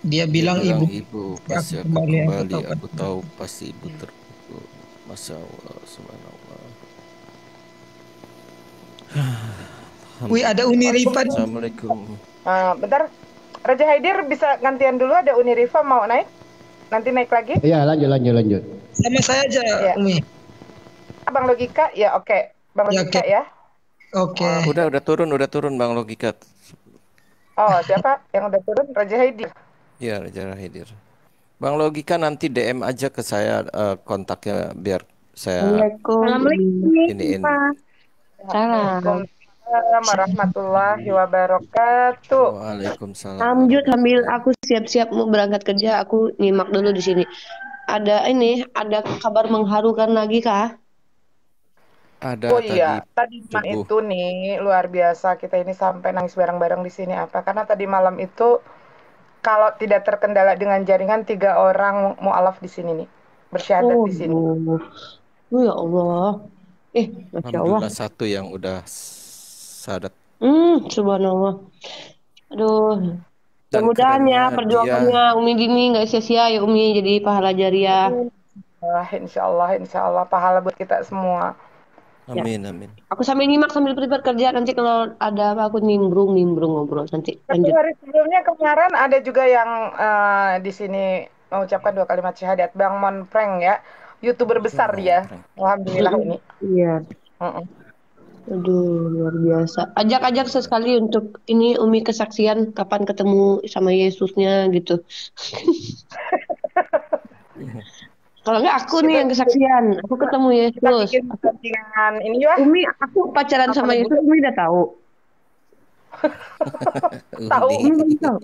Dia bilang ibu pasti aku akan kembali, kembali. aku Aku tahu pasti ibu terpukul. Masya Allah, subhanallah. Wih, ada Uni Rifa. Assalamualaikum. Bentar, Raja Haidir bisa gantian dulu, ada Uni Rifa mau naik? Nanti naik lagi? Iya, lanjut. Sama saya aja, Ya. Umi. Bang Logika, ya oke. Bang Ya, Logika oke. ya. Oke. Udah turun Bang Logika. Oh, siapa yang udah turun? Raja Haidir. Ya, Raja Haidir. Bang Logika nanti DM aja ke saya kontaknya biar saya Assalamualaikum. iniin. Salam. Waalaikumsalam warahmatullahi wabarakatuh. Waalaikumsalam. Lanjut sambil aku siap-siap mau berangkat kerja, aku nyimak dulu di sini. Ada kabar mengharukan lagi kah? Ada Oh iya, tadi malam itu nih luar biasa, kita ini sampai nangis bareng-bareng di sini apa? Karena tadi malam itu kalau tidak terkendala dengan jaringan 3 orang mualaf di sini nih bersyahadat di sini. Oh ya Allah. Masya Allah. Alhamdulillah satu yang udah syahadat. Subhanallah. Aduh. Dan Mudah-mudahan ya kerennya perjuangannya Umi gini nggak sia-sia ya Umi, jadi pahala jariah. Insya Allah pahala buat kita semua. Amin. Aku sambil nyimak sambil prepare kerja, nanti kalau ada apa aku nimbrung ngobrol nanti Satu lanjut. hari sebelumnya kemarin ada juga yang di sini mengucapkan 2 kalimat syahadat, Bang Monpreng ya, YouTuber besar dia. Alhamdulillah ini. Iya. Aduh, luar biasa. Ajak sesekali untuk ini Umi kesaksian kapan ketemu sama Yesusnya gitu. Kalau enggak aku nih yang kesaksian, aku ketemu Yesus. Ini ya. Umi, aku pacaran sama Yesus, Umi udah tahu. Tahu. Umi tahu.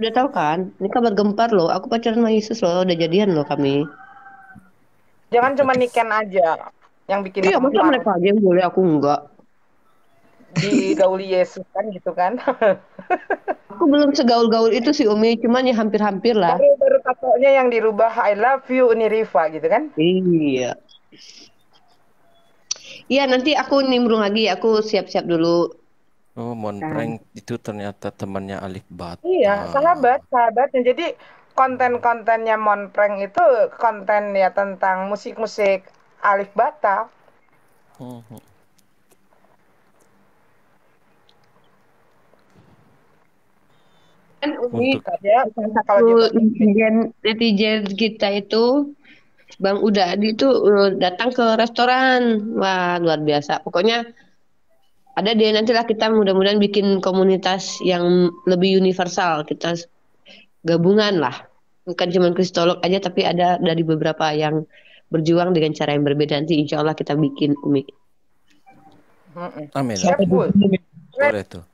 Udah tahu kan? Ini kabar gempar loh. Aku pacaran sama Yesus loh, udah jadian loh kami. Jangan cuma Niken aja yang bikin. Iya, masa mereka aja yang boleh, aku enggak. Digauli Yesus kan gitu kan. Aku belum segaul-gaul itu sih Umi, cuman ya hampir-hampir lah. Baru tatonya yang dirubah I love you Uni Rifa gitu kan. Iya. Iya, nanti aku nimbrung lagi, aku siap-siap dulu. Oh, Monpreng itu ternyata temannya Alif Bata. Iya, sahabatnya. Jadi konten-kontennya Monpreng itu konten ya tentang musik-musik Alif Bata. Umi, satu netizen kita itu Bang Udadi itu datang ke restoran, wah luar biasa. Pokoknya ada deh, nantilah kita mudah-mudahan bikin komunitas yang lebih universal, kita gabungan lah, bukan cuma kristolog aja, tapi ada dari beberapa yang berjuang dengan cara yang berbeda. Nanti insya Allah kita bikin Umi. Amin. Boleh tuh.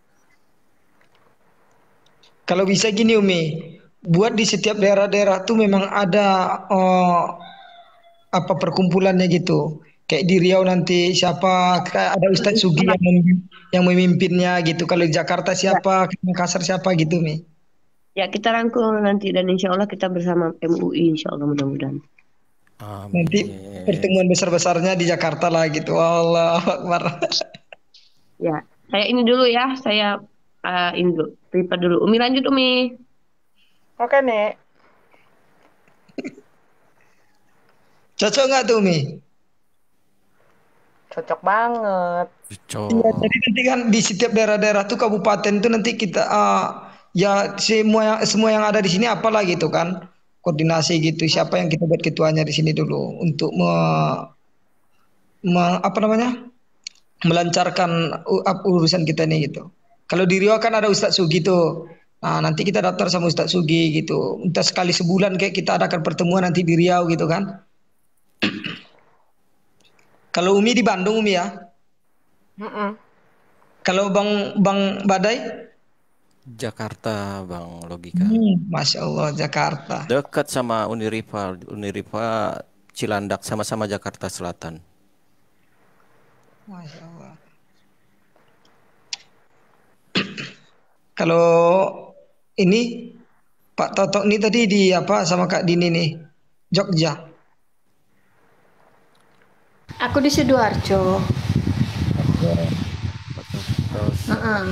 Kalau bisa gini Umi, buat di setiap daerah-daerah tuh memang ada apa perkumpulannya gitu. Kayak di Riau nanti siapa, ada Ustadz Sugi yang memimpinnya gitu. Kalau di Jakarta siapa, Makassar siapa gitu Mi. Ya kita rangkul nanti dan insya Allah kita bersama MUI insya Allah mudah-mudahan. Nanti pertemuan besar-besarnya di Jakarta lah gitu. Allahu Akbar. Ya, saya ini dulu ya, saya ini dulu, prepare dulu. Umi lanjut Umi. Oke nih. Cocok nggak tuh Umi? Cocok banget. Iya, jadi nanti kan di setiap daerah-daerah tuh kabupaten tuh nanti kita ya semua yang ada di sini apalah gitu kan, koordinasi gitu. Siapa yang kita buat ketuanya di sini dulu untuk apa namanya, melancarkan urusan kita nih gitu. Kalau di Riau kan ada Ustadz Sugi tuh. Nah, nanti kita daftar sama Ustadz Sugi gitu. Entah sekali sebulan kayak kita adakan pertemuan nanti di Riau gitu kan. Kalau Umi di Bandung Umi ya. Mm-mm. Kalau Bang Badai? Jakarta, Bang Logika. Masya Allah, Jakarta. Dekat sama Uniriva, Cilandak, sama-sama Jakarta Selatan. Masya Allah. Kalau ini Pak Totok ini tadi di apa sama Kak Dini nih? Jogja. Aku di Sidoarjo.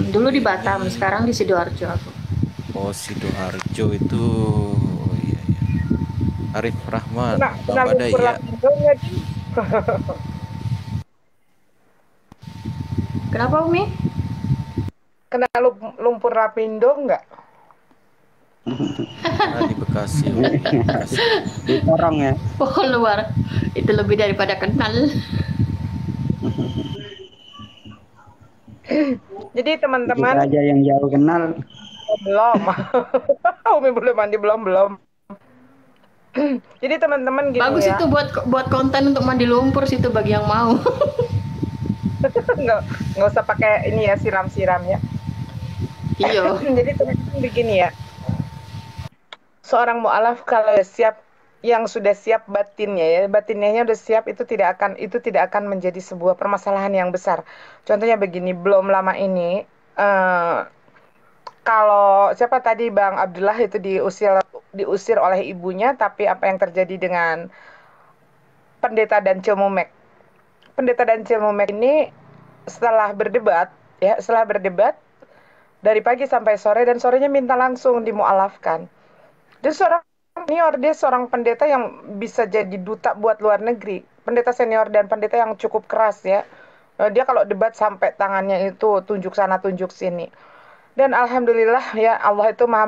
Dulu di Batam, sekarang di Sidoarjo aku. Oh, Sidoarjo itu, oh iya. Arif Rahman, Bang Kena Badai lumpur ya. lapindo nggak, Din? Kenapa Umi? Kena lumpur lapindo nggak? Nah, di Bekasi. Di Sorong ya. Oh luar, itu lebih daripada kenal. Jadi Kita teman-teman aja yang jauh kenal. belum, Umi belum mandi belum. Jadi teman-teman gini Bagus ya. itu buat konten untuk mandi lumpur situ bagi yang mau. nggak usah pakai ini ya, siram-siram ya. Iya. Jadi teman-teman begini ya. Seorang mu'alaf kalau siap, yang sudah siap batinnya udah siap, itu tidak akan menjadi sebuah permasalahan yang besar. Contohnya begini, belum lama ini kalau siapa tadi Bang Abdullah itu diusir oleh ibunya, tapi apa yang terjadi dengan Pendeta Dancil Mumek? Pendeta Dancil Mumek ini setelah berdebat dari pagi sampai sore, dan sorenya minta langsung dimualafkan. Dia seorang senior, dia seorang pendeta yang bisa jadi duta buat luar negeri, pendeta senior dan pendeta yang cukup keras ya. Dia kalau debat sampai tangannya itu tunjuk sana tunjuk sini. Dan alhamdulillah ya, Allah itu maha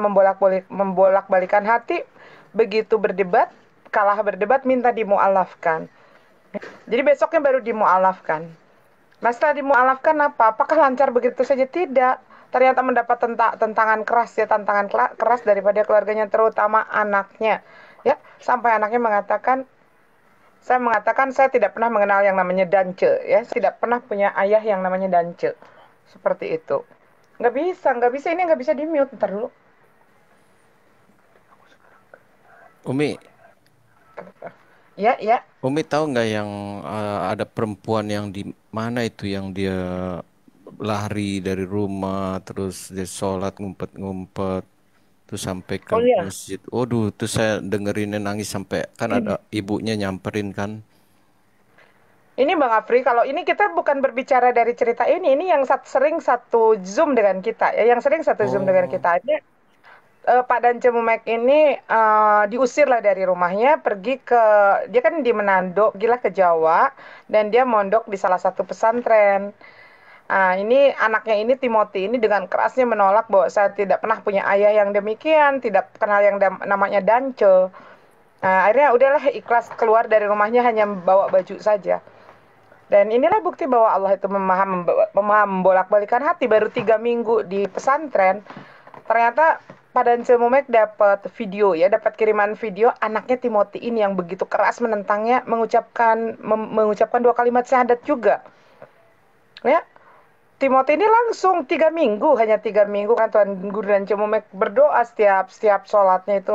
membolak-balikan hati. Begitu berdebat, kalah berdebat, minta dimualafkan. Jadi besoknya baru dimualafkan. Nah setelah dimualafkan apakah lancar begitu saja? Tidak. Ternyata mendapat tantangan keras daripada keluarganya, terutama anaknya. Ya, sampai anaknya mengatakan, saya tidak pernah mengenal yang namanya Dance, ya. Saya tidak pernah punya ayah yang namanya Dance. Seperti itu. Nggak bisa, ini nggak bisa di-mute. Ntar dulu. Umi, Ya. Umi tahu nggak yang ada perempuan yang di mana itu yang dia lari dari rumah, terus dia sholat ngumpet-ngumpet, terus sampai ke masjid. Waduh, terus saya dengerinnya nangis sampai kan ada ibunya nyamperin kan. Ini Bang Afri, kalau ini kita bukan berbicara dari cerita ini yang sering satu Zoom dengan kita ya, dengan kita. Ini Pak Dance Mumek ini diusir lah dari rumahnya, dia kan di Manado, pergilah ke Jawa, dan dia mondok di salah satu pesantren. Ini anaknya ini Timothy ini dengan kerasnya menolak bahwa saya tidak pernah punya ayah yang demikian, tidak kenal yang namanya Dance. Akhirnya udahlah ikhlas keluar dari rumahnya, hanya bawa baju saja. Dan inilah bukti bahwa Allah itu membolak-balikan hati. Baru 3 minggu di pesantren, ternyata Pak Dance Mumek dapat kiriman video anaknya Timothy ini yang begitu keras menentangnya, mengucapkan 2 kalimat syahadat juga. Ya, Timothy ini langsung 3 minggu kan Tuan Guru Dance Mumek berdoa setiap sholatnya itu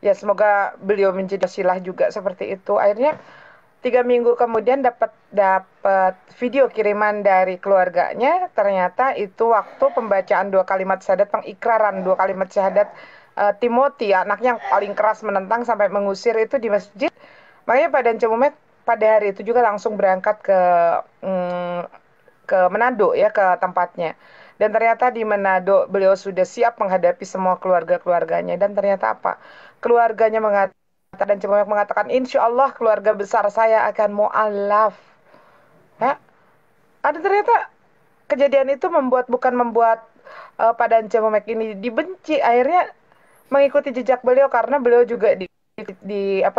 ya semoga beliau menjadi wasilah juga seperti itu. Akhirnya 3 minggu kemudian dapat video kiriman dari keluarganya. Ternyata itu waktu pembacaan 2 kalimat syahadat, pengikraran 2 kalimat syahadat Timothy, anaknya yang paling keras menentang sampai mengusir itu di masjid. Makanya Pak Dance Mumek pada hari itu juga langsung berangkat ke Manado ya, ke tempatnya. Dan ternyata di Manado beliau sudah siap menghadapi semua keluarganya. Dan ternyata apa? Keluarganya dan mengatakan, insya Allah keluarga besar saya akan mu'alaf. Ya. Ada ternyata kejadian itu bukan membuat Pak Dance Mumek ini dibenci. Akhirnya mengikuti jejak beliau karena beliau juga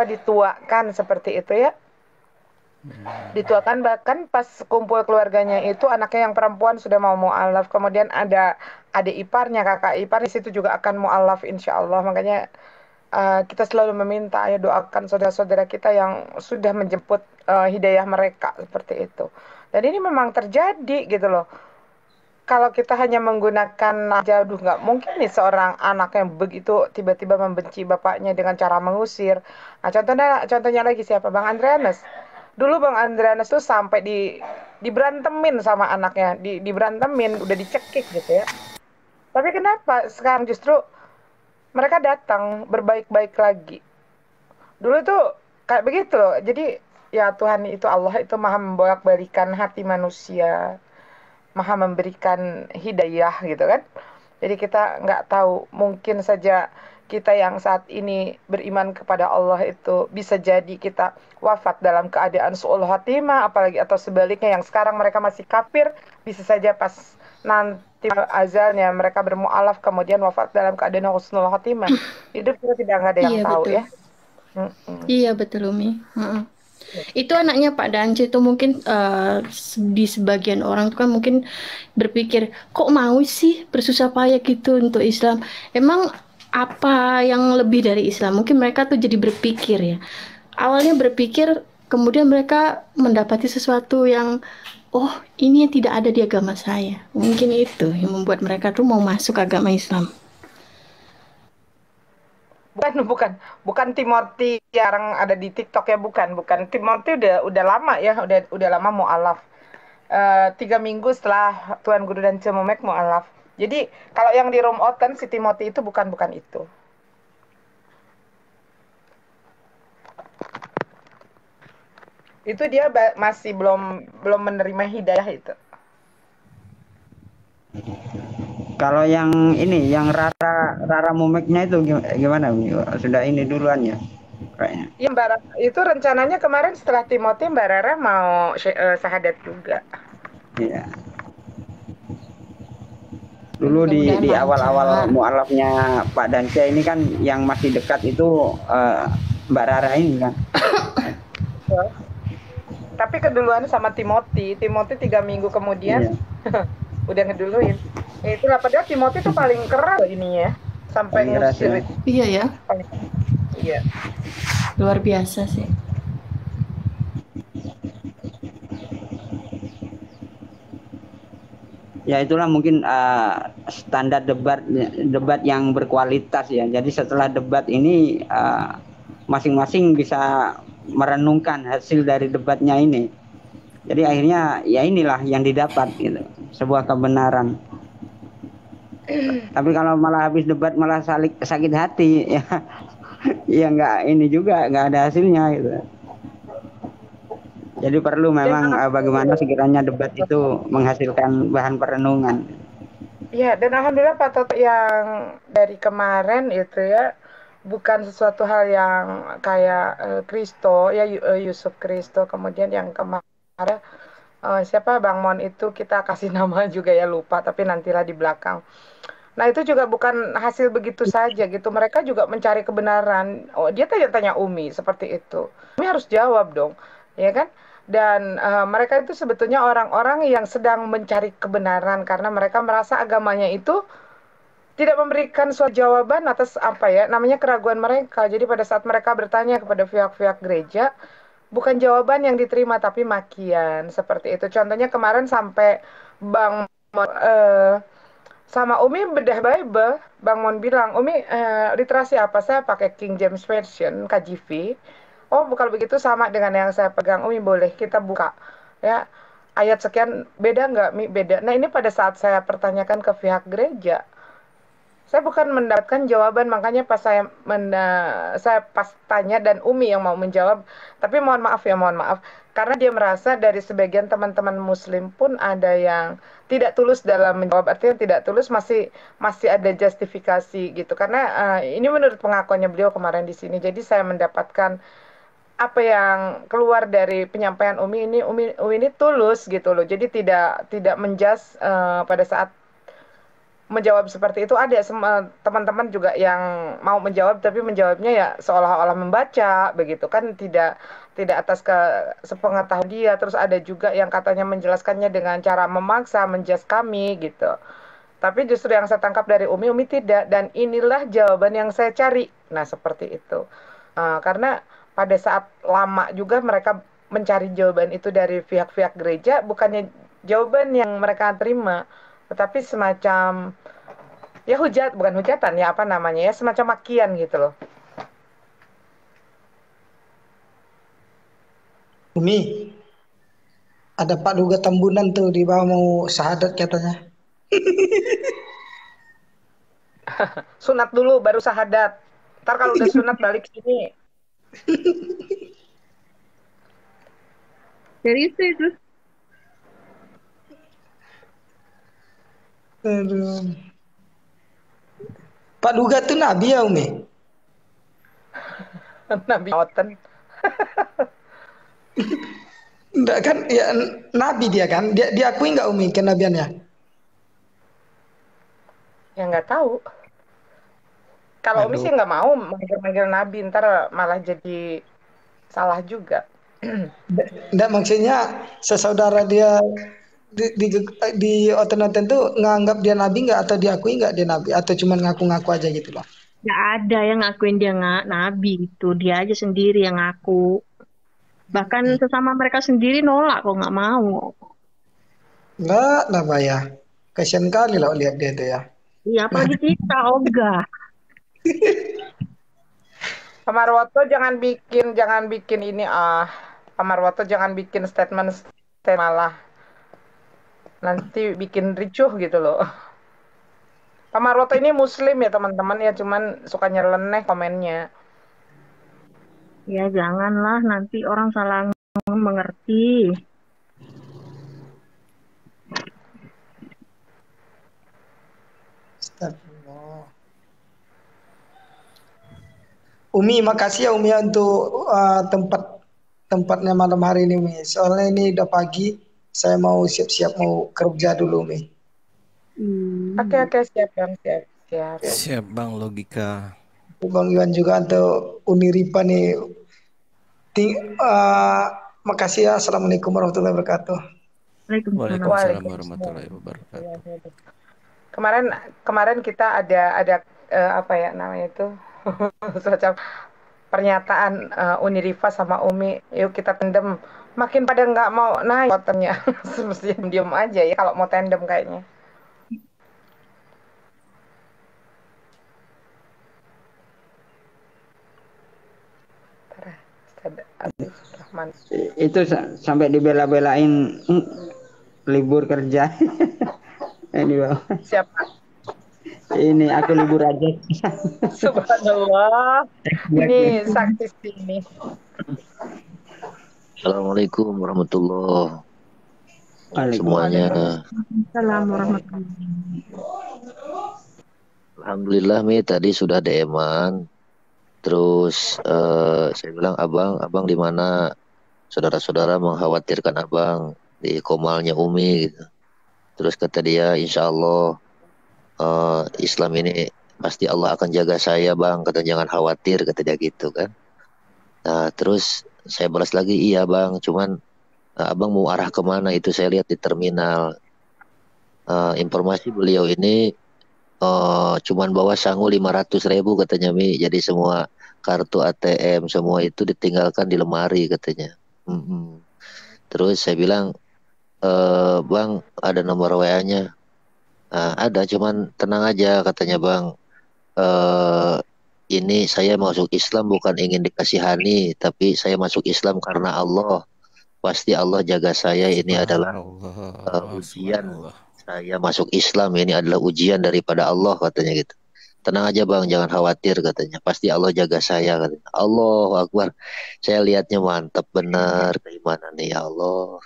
dituakan seperti itu ya. Dituakan, bahkan pas kumpul keluarganya itu anaknya yang perempuan sudah mau mu'alaf. Kemudian ada adik iparnya, kakak ipar di situ juga akan mualaf insya Allah. Makanya kita selalu meminta, ayo doakan saudara-saudara kita yang sudah menjemput hidayah mereka seperti itu. Dan ini memang terjadi gitu loh. Kalau kita hanya menggunakan aja, aduh nggak mungkin nih seorang anak yang begitu tiba-tiba membenci bapaknya dengan cara mengusir. Nah, contohnya lagi siapa? Bang Andreas. Dulu Bang Andreas tuh sampai diberantemin sama anaknya, diberantemin, udah dicekik gitu ya. Tapi kenapa sekarang justru mereka datang berbaik-baik lagi? Dulu tuh kayak begitu loh. Jadi ya Tuhan itu, Allah itu maha membolak-balikan hati manusia, maha memberikan hidayah gitu kan. Jadi kita nggak tahu, mungkin saja kita yang saat ini beriman kepada Allah itu bisa jadi kita wafat dalam keadaan su'ul khotimah, apalagi atau sebaliknya yang sekarang mereka masih kafir, bisa saja pas nanti azalnya mereka bermualaf kemudian wafat dalam keadaan husnul khotimah. Itu kita tidak ada yang Iya tahu betul. ya. Iya betul Umi. Itu anaknya Pak Danci itu mungkin di sebagian orang tuh kan mungkin berpikir kok mau sih bersusah payah gitu untuk Islam. Emang apa yang lebih dari Islam? Mungkin mereka tuh jadi berpikir ya. Awalnya berpikir, kemudian mereka mendapati sesuatu yang oh ini yang tidak ada di agama saya. Mungkin itu yang membuat mereka tuh mau masuk agama Islam. Bukan Timothy yang ada di TikTok ya, bukan. Timothy udah lama ya, udah lama mualaf. 3 minggu setelah Tuan Guru dan Cemumek mualaf. Jadi kalau yang di Room Oten si Timothy itu bukan itu. Itu dia masih belum menerima hidayah itu. Kalau yang ini, yang Rara Mumeknya itu gimana? Sudah ini duluan ya, kayaknya. Iya Mbak Rara, itu rencananya kemarin setelah Timothy Mbak Rara mau syahadat juga. Iya. Dulu di awal-awal mualafnya Pak Danca ini kan yang masih dekat itu Mbak Rara ini kan. Tapi keduluan sama Timothy 3 minggu kemudian udah ngeduluin. Ya itulah, padahal Timothy itu paling keras ini ya, sampai ngusir. Iya ya. Iya. Luar biasa sih. Ya itulah mungkin standar debat yang berkualitas ya. Jadi setelah debat ini masing-masing bisa merenungkan hasil dari debatnya ini. Jadi akhirnya ya inilah yang didapat gitu, sebuah kebenaran. Tapi kalau malah habis debat malah sakit hati ya, ya nggak ini juga, nggak ada hasilnya gitu. Jadi perlu memang bagaimana sekiranya debat itu menghasilkan bahan perenungan. Iya, dan alhamdulillah Pak Toto yang dari kemarin itu ya bukan sesuatu hal yang kayak Kristo ya, Yusuf Kristo, kemudian yang kemarin siapa Bang Mon itu kita kasih nama juga ya, lupa, tapi nantilah di belakang. Nah itu juga bukan hasil begitu saja gitu, mereka juga mencari kebenaran. Oh, dia tanya Umi seperti itu, Umi harus jawab dong, ya kan? Dan mereka itu sebetulnya orang-orang yang sedang mencari kebenaran karena mereka merasa agamanya itu tidak memberikan suatu jawaban atas apa ya namanya keraguan mereka. Jadi pada saat mereka bertanya kepada pihak-pihak gereja, bukan jawaban yang diterima tapi makian seperti itu. Contohnya kemarin sampai Bang sama Umi bedah Bible, Bang Mon bilang, Umi literasi apa? Saya pakai King James Version, KJV. Oh, bukan begitu, sama dengan yang saya pegang. Umi boleh kita buka ya, ayat sekian, beda nggak Mi? Beda. Nah ini pada saat saya pertanyakan ke pihak gereja, saya bukan mendapatkan jawaban, makanya pas saya pas tanya dan Umi yang mau menjawab, tapi mohon maaf, karena dia merasa dari sebagian teman-teman Muslim pun ada yang tidak tulus dalam menjawab. Artinya tidak tulus, masih ada justifikasi gitu. Karena ini menurut pengakuannya beliau kemarin di sini. Jadi saya mendapatkan apa yang keluar dari penyampaian Umi ini tulus gitu loh. Jadi tidak menjas pada saat menjawab seperti itu. Ada teman-teman juga yang mau menjawab tapi menjawabnya ya seolah-olah membaca begitu kan, tidak atas sepengetahuan dia. Terus ada juga yang katanya menjelaskannya dengan cara memaksa, menjas kami gitu. Tapi justru yang saya tangkap dari Umi tidak. Dan inilah jawaban yang saya cari. Nah, seperti itu. Karena pada saat lama juga mereka mencari jawaban itu dari pihak-pihak gereja, bukannya jawaban yang mereka terima, tetapi semacam ya bukan hujatan ya, apa namanya ya, semacam makian gitu loh. Umi, ada Pak Duga Tambunan tuh di bawah mau syahadat katanya. Sunat dulu baru syahadat. Ntar kalau udah sunat balik sini. Serius itu. Aduh. Pak Duga tuh nabi ya Umi? Nabi Oten. Enggak kan, ya nabi dia kan? Dia diakui nggak Umi kenabiannya? Ya nggak tahu. Kalau Umi sih nggak mau manggil-manggil nabi, ntar malah jadi salah juga. Enggak, maksudnya sesaudara dia di Oten-Oten tuh nganggap dia nabi nggak, atau diakui nggak dia nabi, atau cuma ngaku-ngaku aja gitu loh? Nggak ada yang ngakuin dia nggak nabi gitu, dia aja sendiri yang ngaku. Bahkan sesama mereka sendiri nolak kok, nggak mau. Nggak ya. Kasian kali loh lihat dia tuh ya. Iya, apalagi kita ogah. Pak Marwoto jangan bikin ini Pak Marwoto jangan bikin statement malah nanti bikin ricuh gitu loh. Pak Marwoto ini muslim ya teman-teman ya, cuman suka nyeleneh komennya. Ya janganlah, nanti orang salah mengerti. Umi, makasih ya Umi ya untuk tempatnya malam hari ini Umi. Soalnya ini udah pagi, saya mau siap-siap mau kerja dulu Umi. Oke, siap Bang, siap. Siap Bang, logika. Bang Iwan juga untuk Uniripa nih. Makasih ya. Assalamualaikum warahmatullahi wabarakatuh. Waalaikumsalam warahmatullahi wabarakatuh. Kemarin kita ada apa ya namanya itu semacam pernyataan Uniriva sama Umi, yuk kita tandem. Makin pada nggak mau naik voternya, semestinya diem aja ya kalau mau tandem kayaknya. Itu sampai dibela-belain libur kerja. Ini Bang. Siapa? Ini aku libur aja. Subhanallah. Ini saksi sini. Assalamualaikum warahmatullahi semuanya. Assalamualaikum warahmatullahi. Alhamdulillah Mi tadi sudah DM-an. Terus saya bilang abang di mana, saudara-saudara mengkhawatirkan abang di komalnya Umi gitu. Terus kata dia, insya Allah Islam ini pasti Allah akan jaga saya bang, kata jangan khawatir, kata dia gitu kan. Nah terus saya balas lagi, iya bang, cuman abang mau arah kemana, itu saya lihat di terminal. Informasi beliau ini cuman bawa sangu 500.000 katanya Mi, jadi semua kartu ATM semua itu ditinggalkan di lemari katanya. Terus saya bilang, bang ada nomor WA-nya? Ada, cuman tenang aja katanya bang, ini saya masuk Islam bukan ingin dikasihani, tapi saya masuk Islam karena Allah, pasti Allah jaga saya, ini adalah ujian. Saya masuk Islam ini adalah ujian daripada Allah katanya gitu. Tenang aja bang, jangan khawatir katanya, pasti Allah jaga saya katanya. Allahu Akbar, saya lihatnya mantap benar keimanan ya Allah.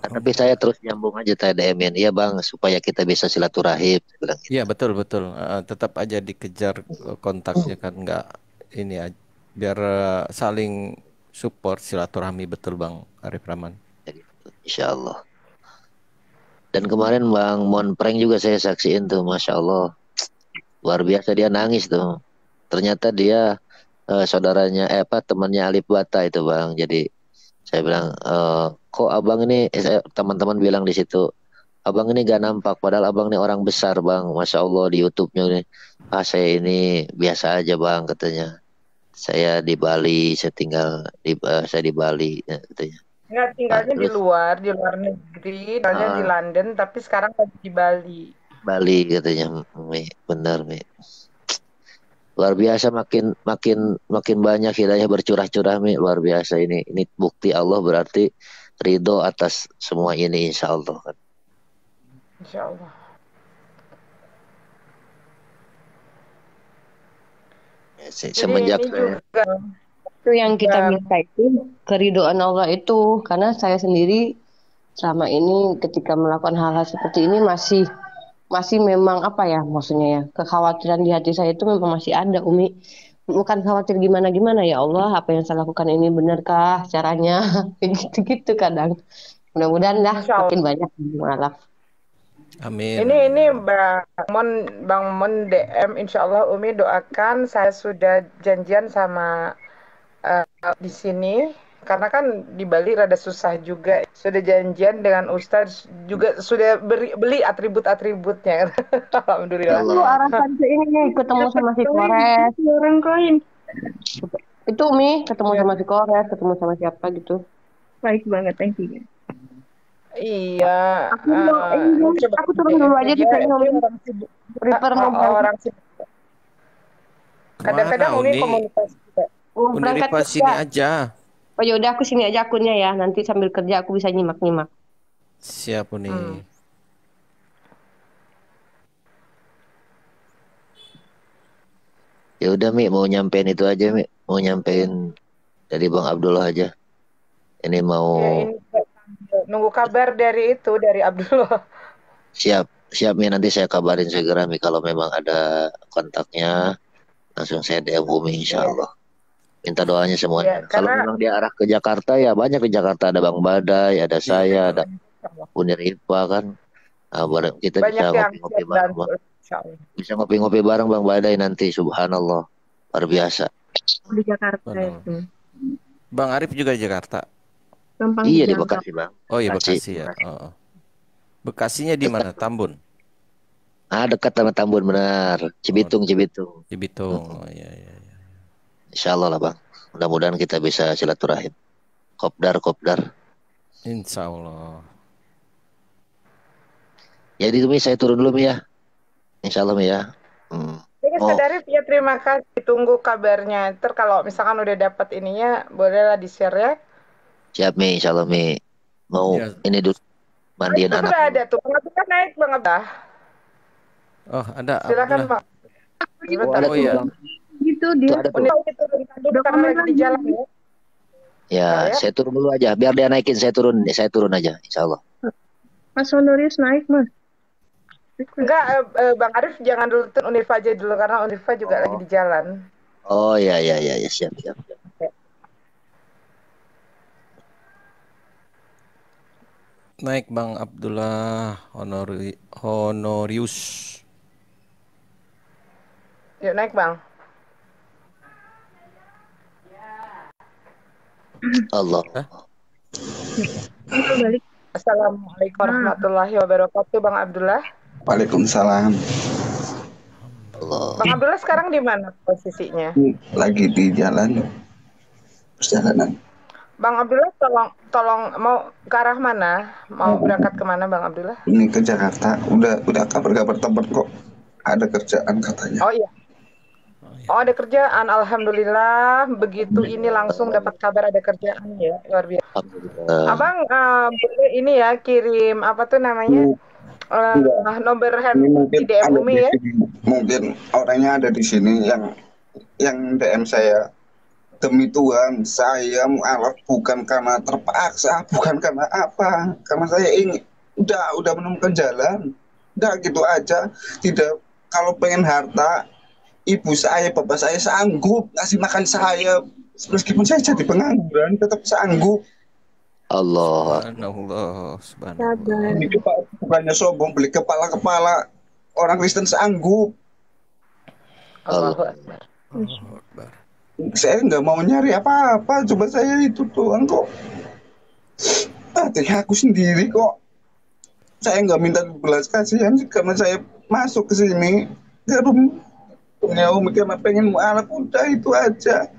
Tapi saya terus nyambung aja TDM-in, iya bang, supaya kita bisa silaturahim. Iya betul. Tetap aja dikejar kontaknya kan, nggak ini biar saling support silaturahmi, betul bang Arif Rahman. Insya Allah. Dan kemarin bang Mon Prank juga saya saksiin tuh, masya Allah. Luar biasa, dia nangis tuh. Ternyata dia saudaranya temannya Alif Bata itu bang. Jadi saya bilang, kok abang ini teman-teman bilang di situ, abang ini gak nampak, padahal abang ini orang besar bang, masya Allah di YouTube-nya nih. Saya ini biasa aja bang katanya. Saya di Bali, saya di Bali katanya. Nggak, tinggalnya di luar negeri, tinggalnya di London, tapi sekarang lagi di Bali. Bali katanya, Mi. Bener Mi. Luar biasa, makin banyak hidayah bercurah-curah Mi, luar biasa ini bukti Allah, berarti ridho atas semua ini insya Allah kan. Insya Allah. Semenjak itu yang kita minta itu keridoan Allah itu, karena saya sendiri selama ini ketika melakukan hal-hal seperti ini masih memang apa ya, maksudnya ya, kekhawatiran di hati saya itu memang masih ada Umi. Bukan khawatir gimana ya Allah, apa yang saya lakukan ini benarkah caranya, gitu kadang. Mudah-mudahan makin banyak malah. Amin. Ini Bang Mon DM, insya Allah Umi doakan, saya sudah janjian sama di sini, karena kan di Bali rada susah juga. Sudah janjian dengan Ustadz juga, sudah beli atribut-atributnya. Alhamdulillah. Itu arahan ke ini, ketemu sama si Kores. Orang koin. Itu Umi, ketemu sama si Kores, ketemu sama siapa gitu. Baik banget, thank you. Iya. Aku turun dulu aja di sini Umi. Orang sibuk. Kadang-kadang Umi komunikasi juga. Uni Rifa sini aja. Oh yaudah, aku sini aja akunnya ya. Nanti sambil kerja aku bisa nyimak-nyimak. Siap Uni. Ya udah Mi, mau nyampein itu aja Mi, mau nyampein dari Bang Abdullah aja. Ini mau nunggu kabar dari Abdullah. Siap Mi, nanti saya kabarin segera Mi, kalau memang ada kontaknya langsung saya DM Umi insya Allah. Minta doanya semuanya. Kalau memang dia arah ke Jakarta, ya banyak di Jakarta, ada Bang Badai, ada saya, ada Uni Rifa kan. Kita bisa ngopi-ngopi bareng Bang. Bisa ngopi-ngopi bareng Bang Badai nanti, subhanallah, luar biasa. Di Jakarta itu. Bang Arif juga di Jakarta. Iya di Bekasi Bang. Oh iya Bekasi ya. Oh. Bekasinya di mana? Tambun. Dekat sama Tambun benar. Cibitung. Oh iya. Insya Allah lah Bang. Mudah-mudahan kita bisa silaturahim. Kopdar. Insya Allah. Jadi Mi, saya turun dulu Mi ya. Insya Allah Mi ya. Sadarif ya, terima kasih. Tunggu kabarnya. Ntar kalau misalkan udah dapat ininya, bolehlah di-share ya. Siap Mi, insya Allah Mi. Mau ini dulu mandiin anak. Sudah ada tuh. Bang naik Bang Abah. Oh ada. Silakan Bang. Oh iya. Gitu dia. Udah lagi di jalan ya. Ya, saya turun dulu aja. Biar dia naikin, saya turun aja, insya Allah. Mas Honorius naik Mas. Enggak, Bang Arif jangan dulu turun, Unifa aja dulu, karena Unifa juga lagi di jalan. Oh ya, siap. Naik Bang Abdullah Honorius. Yuk naik Bang. Allah. Assalamualaikum warahmatullahi wabarakatuh Bang Abdullah. Waalaikumsalam. Bang Abdullah sekarang di mana posisinya? Lagi di jalan perjalanan. Bang Abdullah tolong mau ke arah mana? Mau berangkat kemana Bang Abdullah? Ini ke Jakarta. Udah kabar-kabar tempat kok. Ada kerjaan katanya. Oh iya. Oh ada kerjaan, alhamdulillah. Begitu ini langsung dapat kabar ada kerjaan ya, luar biasa. Abang boleh ini ya kirim apa tuh namanya nomor handphone di DM Umi ya? Mungkin orangnya ada di sini yang DM saya. Demi Tuhan, saya mualaf bukan karena terpaksa, bukan karena apa, karena saya ingin udah menemukan jalan, udah gitu aja. Tidak, kalau pengen harta, ibu saya, bapak saya sanggup ngasih makan saya, meskipun saya jadi pengangguran, tetap sanggup. Allah. Subhanallah. Ini bukannya sombong, beli kepala orang Kristen sanggup. Allah. Saya nggak mau nyari apa-apa, coba saya itu doang kok. Hati aku sendiri kok. saya nggak minta belas kasihan sih, karena saya masuk ke sini ke rumahnya Umi karena pengen mualaf, udah itu aja.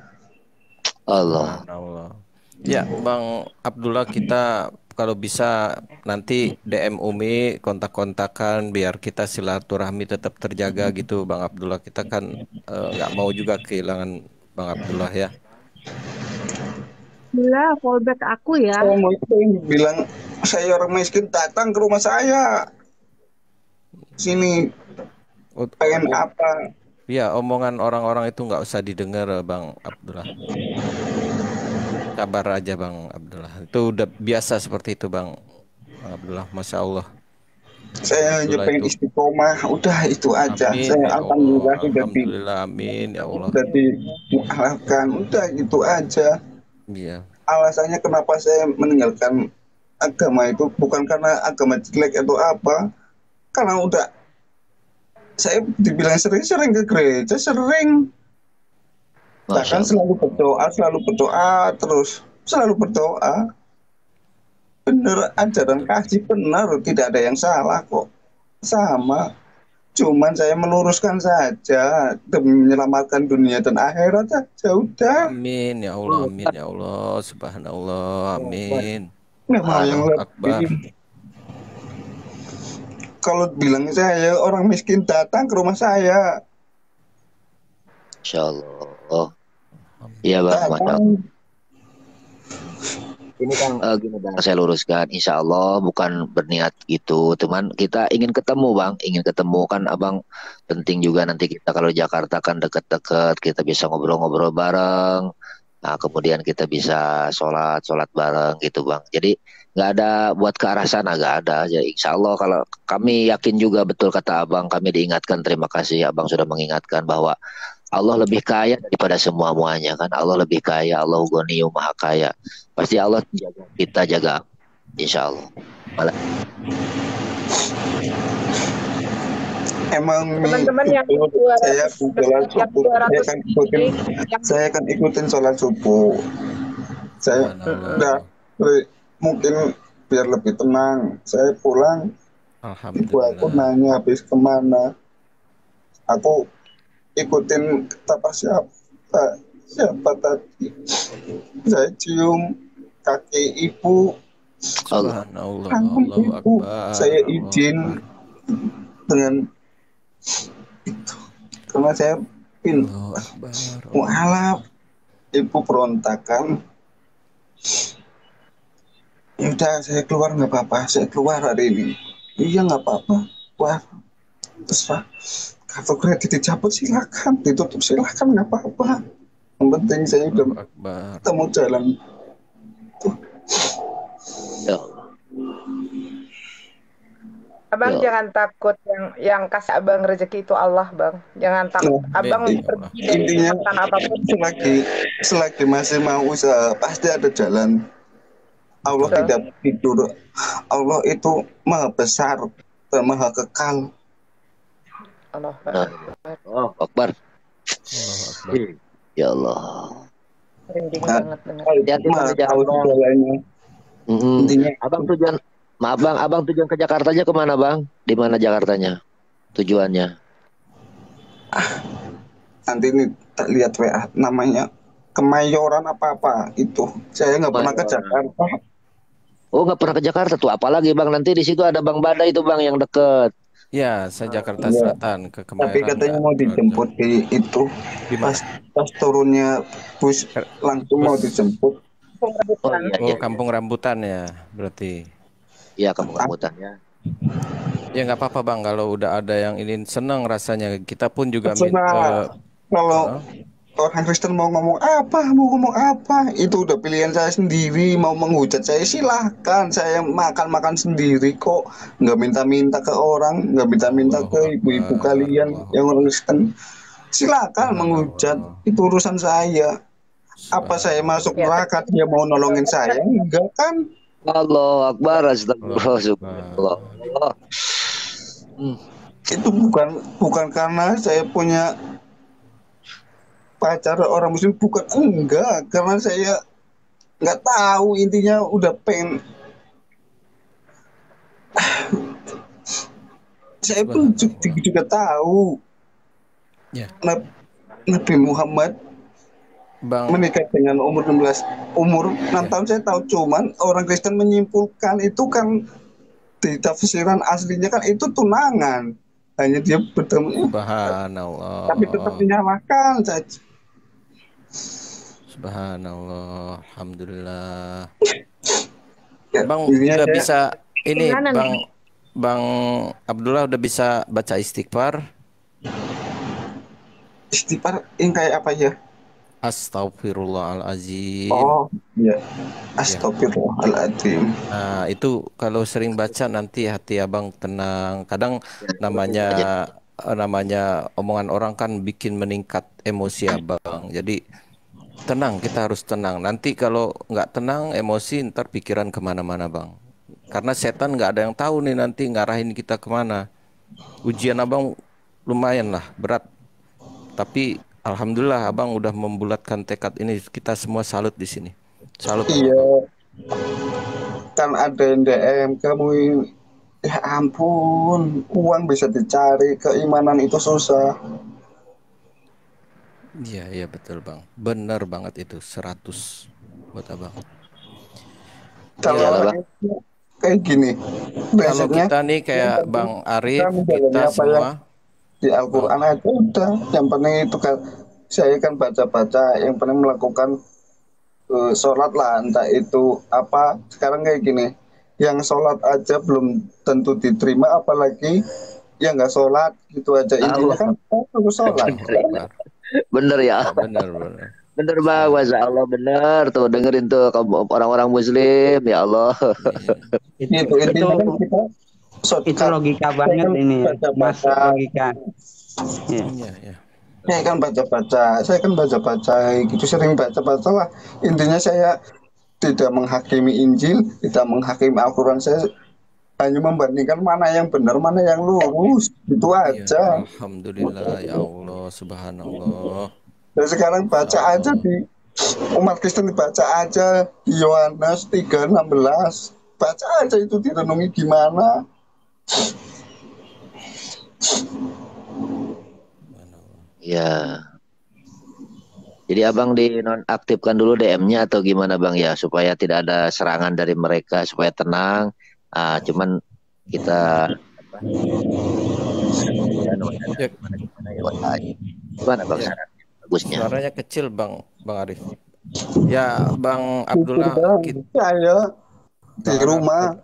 Allah. Allah. Ya, Bang Abdullah, kita kalau bisa nanti DM Umi, kontak-kontakan biar kita silaturahmi tetap terjaga gitu, Bang Abdullah. Kita kan nggak mau juga kehilangan Bang Abdullah ya. Bila fallback aku ya. Saya mau bilang saya orang miskin, datang ke rumah saya sini pengen apa? Ya, omongan orang-orang itu nggak usah didengar, Bang Abdullah. Kabar aja Bang Abdullah. Itu udah biasa seperti itu Bang Abdullah. Masya Allah. Saya hanya pengen istiqomah, udah itu aja. Amin, saya ya alhamdulillah Allah. Alhamdulillah, amin ya Allah. Sudah dimualafkan, udah itu aja. Iya. Alasannya kenapa saya meninggalkan agama itu bukan karena agama jelek atau apa, karena udah saya dibilang sering ke gereja, sering. Bahkan selalu berdoa terus, selalu berdoa. Bener, ajaran kasih benar, tidak ada yang salah kok, sama. Cuman saya meluruskan saja demi menyelamatkan dunia dan akhirat saja, udah. Amin ya Allah, amin ya Allah, subhanallah, amin. Allahu Akbar. Kalau bilang saya orang miskin datang ke rumah saya. Insya Allah. Iya Bang. Ini kan gini Bang, saya luruskan, insya Allah bukan berniat gitu, teman kita ingin ketemu Bang, ingin ketemu kan Abang, penting juga nanti kita kalau Jakarta kan deket-deket, kita bisa ngobrol-ngobrol bareng, nah kemudian kita bisa sholat bareng gitu Bang, jadi nggak ada buat ke arah sana, nggak ada, jadi insya Allah kalau kami yakin juga betul kata Abang, kami diingatkan, terima kasih Abang sudah mengingatkan bahwa Allah lebih kaya daripada semua-muanya kan. Allah lebih kaya, Allah Ghaniyyu Maha Kaya. Pasti Allah jaga kita, jaga insya Allah. Malah. Emang teman-teman yang saya kan ikutin sholat subuh. Saya udah mungkin biar lebih tenang. Saya pulang, ibu aku nanya habis kemana. Aku ikutin kata siapa tadi. Saya cium kaki ibu. Subhanallah, Allahu Akbar. Saya izin dengan itu karena saya mualaf, ibu berontakan. Ya udah, saya keluar nggak apa-apa, saya keluar hari ini. Iya nggak apa-apa. Wah, terserah. Kartu kredit dicabut silakan, ditutup silakan, nggak apa-apa. Yang penting saya udah ketemu jalan. Abang jangan takut, yang kasih abang rezeki itu Allah Bang. Jangan takut. Abang pergi dari kesempatan apapun. Selagi masih mau usaha, pasti ada jalan. Allah tidak tidur. Allah itu maha besar dan maha kekal. Allah Akbar. Ya Allah. Abang tujuan, maaf Bang, Abang tujuan ke Jakartanya kemana Bang? Di mana Jakartanya? Tujuannya? Nanti ini lihat WA, namanya Kemayoran apa itu. Saya nggak pernah ke Jakarta. Oh, nggak pernah ke Jakarta tuh. Apalagi Bang, nanti di situ ada Bang Bada itu Bang yang deket. Ya, saya Jakarta Selatan ke Kemayoran. Tapi katanya mau dijemput di itu. Pas turunnya bus langsung mau dijemput. Kampung Rambutan ya, berarti. Iya, Kampung Rambutan ya. Ya nggak apa-apa Bang, kalau udah ada yang ini senang rasanya. Kita pun juga kalau orang Kristen mau ngomong apa, itu udah pilihan saya sendiri. Mau menghujat saya silahkan, saya makan sendiri kok, nggak minta ke orang, nggak minta ke ibu-ibu kalian yang orang Kristen. Silakan menghujat, itu urusan saya. Apa saya masuk neraka, dia mau nolongin saya? Enggak kan? Allahu Akbar, astagfirullah. Itu bukan karena saya punya pacar orang muslim, bukan, enggak, karena saya nggak tahu, intinya udah pengen Saya pun juga tahu Ya. Nabi Muhammad menikah dengan umur 6 tahun, saya tahu, cuman orang Kristen menyimpulkan itu kan di tafsiran aslinya kan itu tunangan, hanya dia bertemu. Subhanallah. Tapi tetap menyalahkan saja. Subhanallah, alhamdulillah. Bang udah bisa ini, Bang Abdullah udah bisa baca istighfar? Istighfar yang kayak apa ya? Astagfirullahaladzim. Oh iya, astagfirullahaladzim. Nah itu kalau sering baca nanti hati abang tenang. Kadang namanya omongan orang kan bikin meningkat emosi abang. Jadi tenang, kita harus tenang. Nanti kalau nggak tenang, emosi, ntar pikiran kemana-mana bang. Karena setan nggak ada yang tahu nih nanti ngarahin kita kemana. Ujian abang lumayan lah, berat. Tapi alhamdulillah abang udah membulatkan tekad ini. Kita semua salut di sini. Salut. Iya. Kan ada yang DM kamu ini. Ya ampun, uang bisa dicari, keimanan itu susah. Iya betul bang, benar banget itu 100 buat abang. Kalau kayak gini, kalau kita nih kayak Bang Arif, kita semua di Al-Quran aja udah. Yang penting itu kan saya kan baca-baca, yang penting melakukan sholat lah, entah itu apa. Sekarang kayak gini, yang sholat aja belum tentu diterima, apalagi yang nggak sholat gitu aja. Intinya kan harus sholat. Bener ya. Bener bang, masya Allah, bener tuh, dengerin tuh orang-orang Muslim, ya Allah. Itu intinya kan kita itu logika banget ini, Mas, logika. Iya. Saya kan baca-baca gitu, sering baca-baca lah. Intinya saya tidak menghakimi Injil, tidak menghakimi Al-Quran. Saya hanya membandingkan mana yang benar, mana yang lurus, itu aja. Alhamdulillah, ya Allah, subhanallah. Dan sekarang baca aja di umat Kristen, dibaca aja di Yohanes 3:16. Baca aja itu, direnungi gimana. Ya. Jadi abang dinonaktifkan dulu DM-nya atau gimana bang ya, supaya tidak ada serangan dari mereka, supaya tenang. Cuman kita gimana bang? Bagusnya. Suaranya kecil bang Arif. Ya bang Abdullah, saya di rumah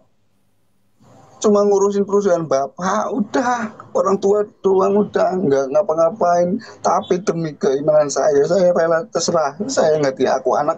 cuma ngurusin perusahaan bapak, udah. Orang tua doang, udah nggak ngapa-ngapain. Tapi demi keimanan saya rela terserah. Saya nggak diaku anak.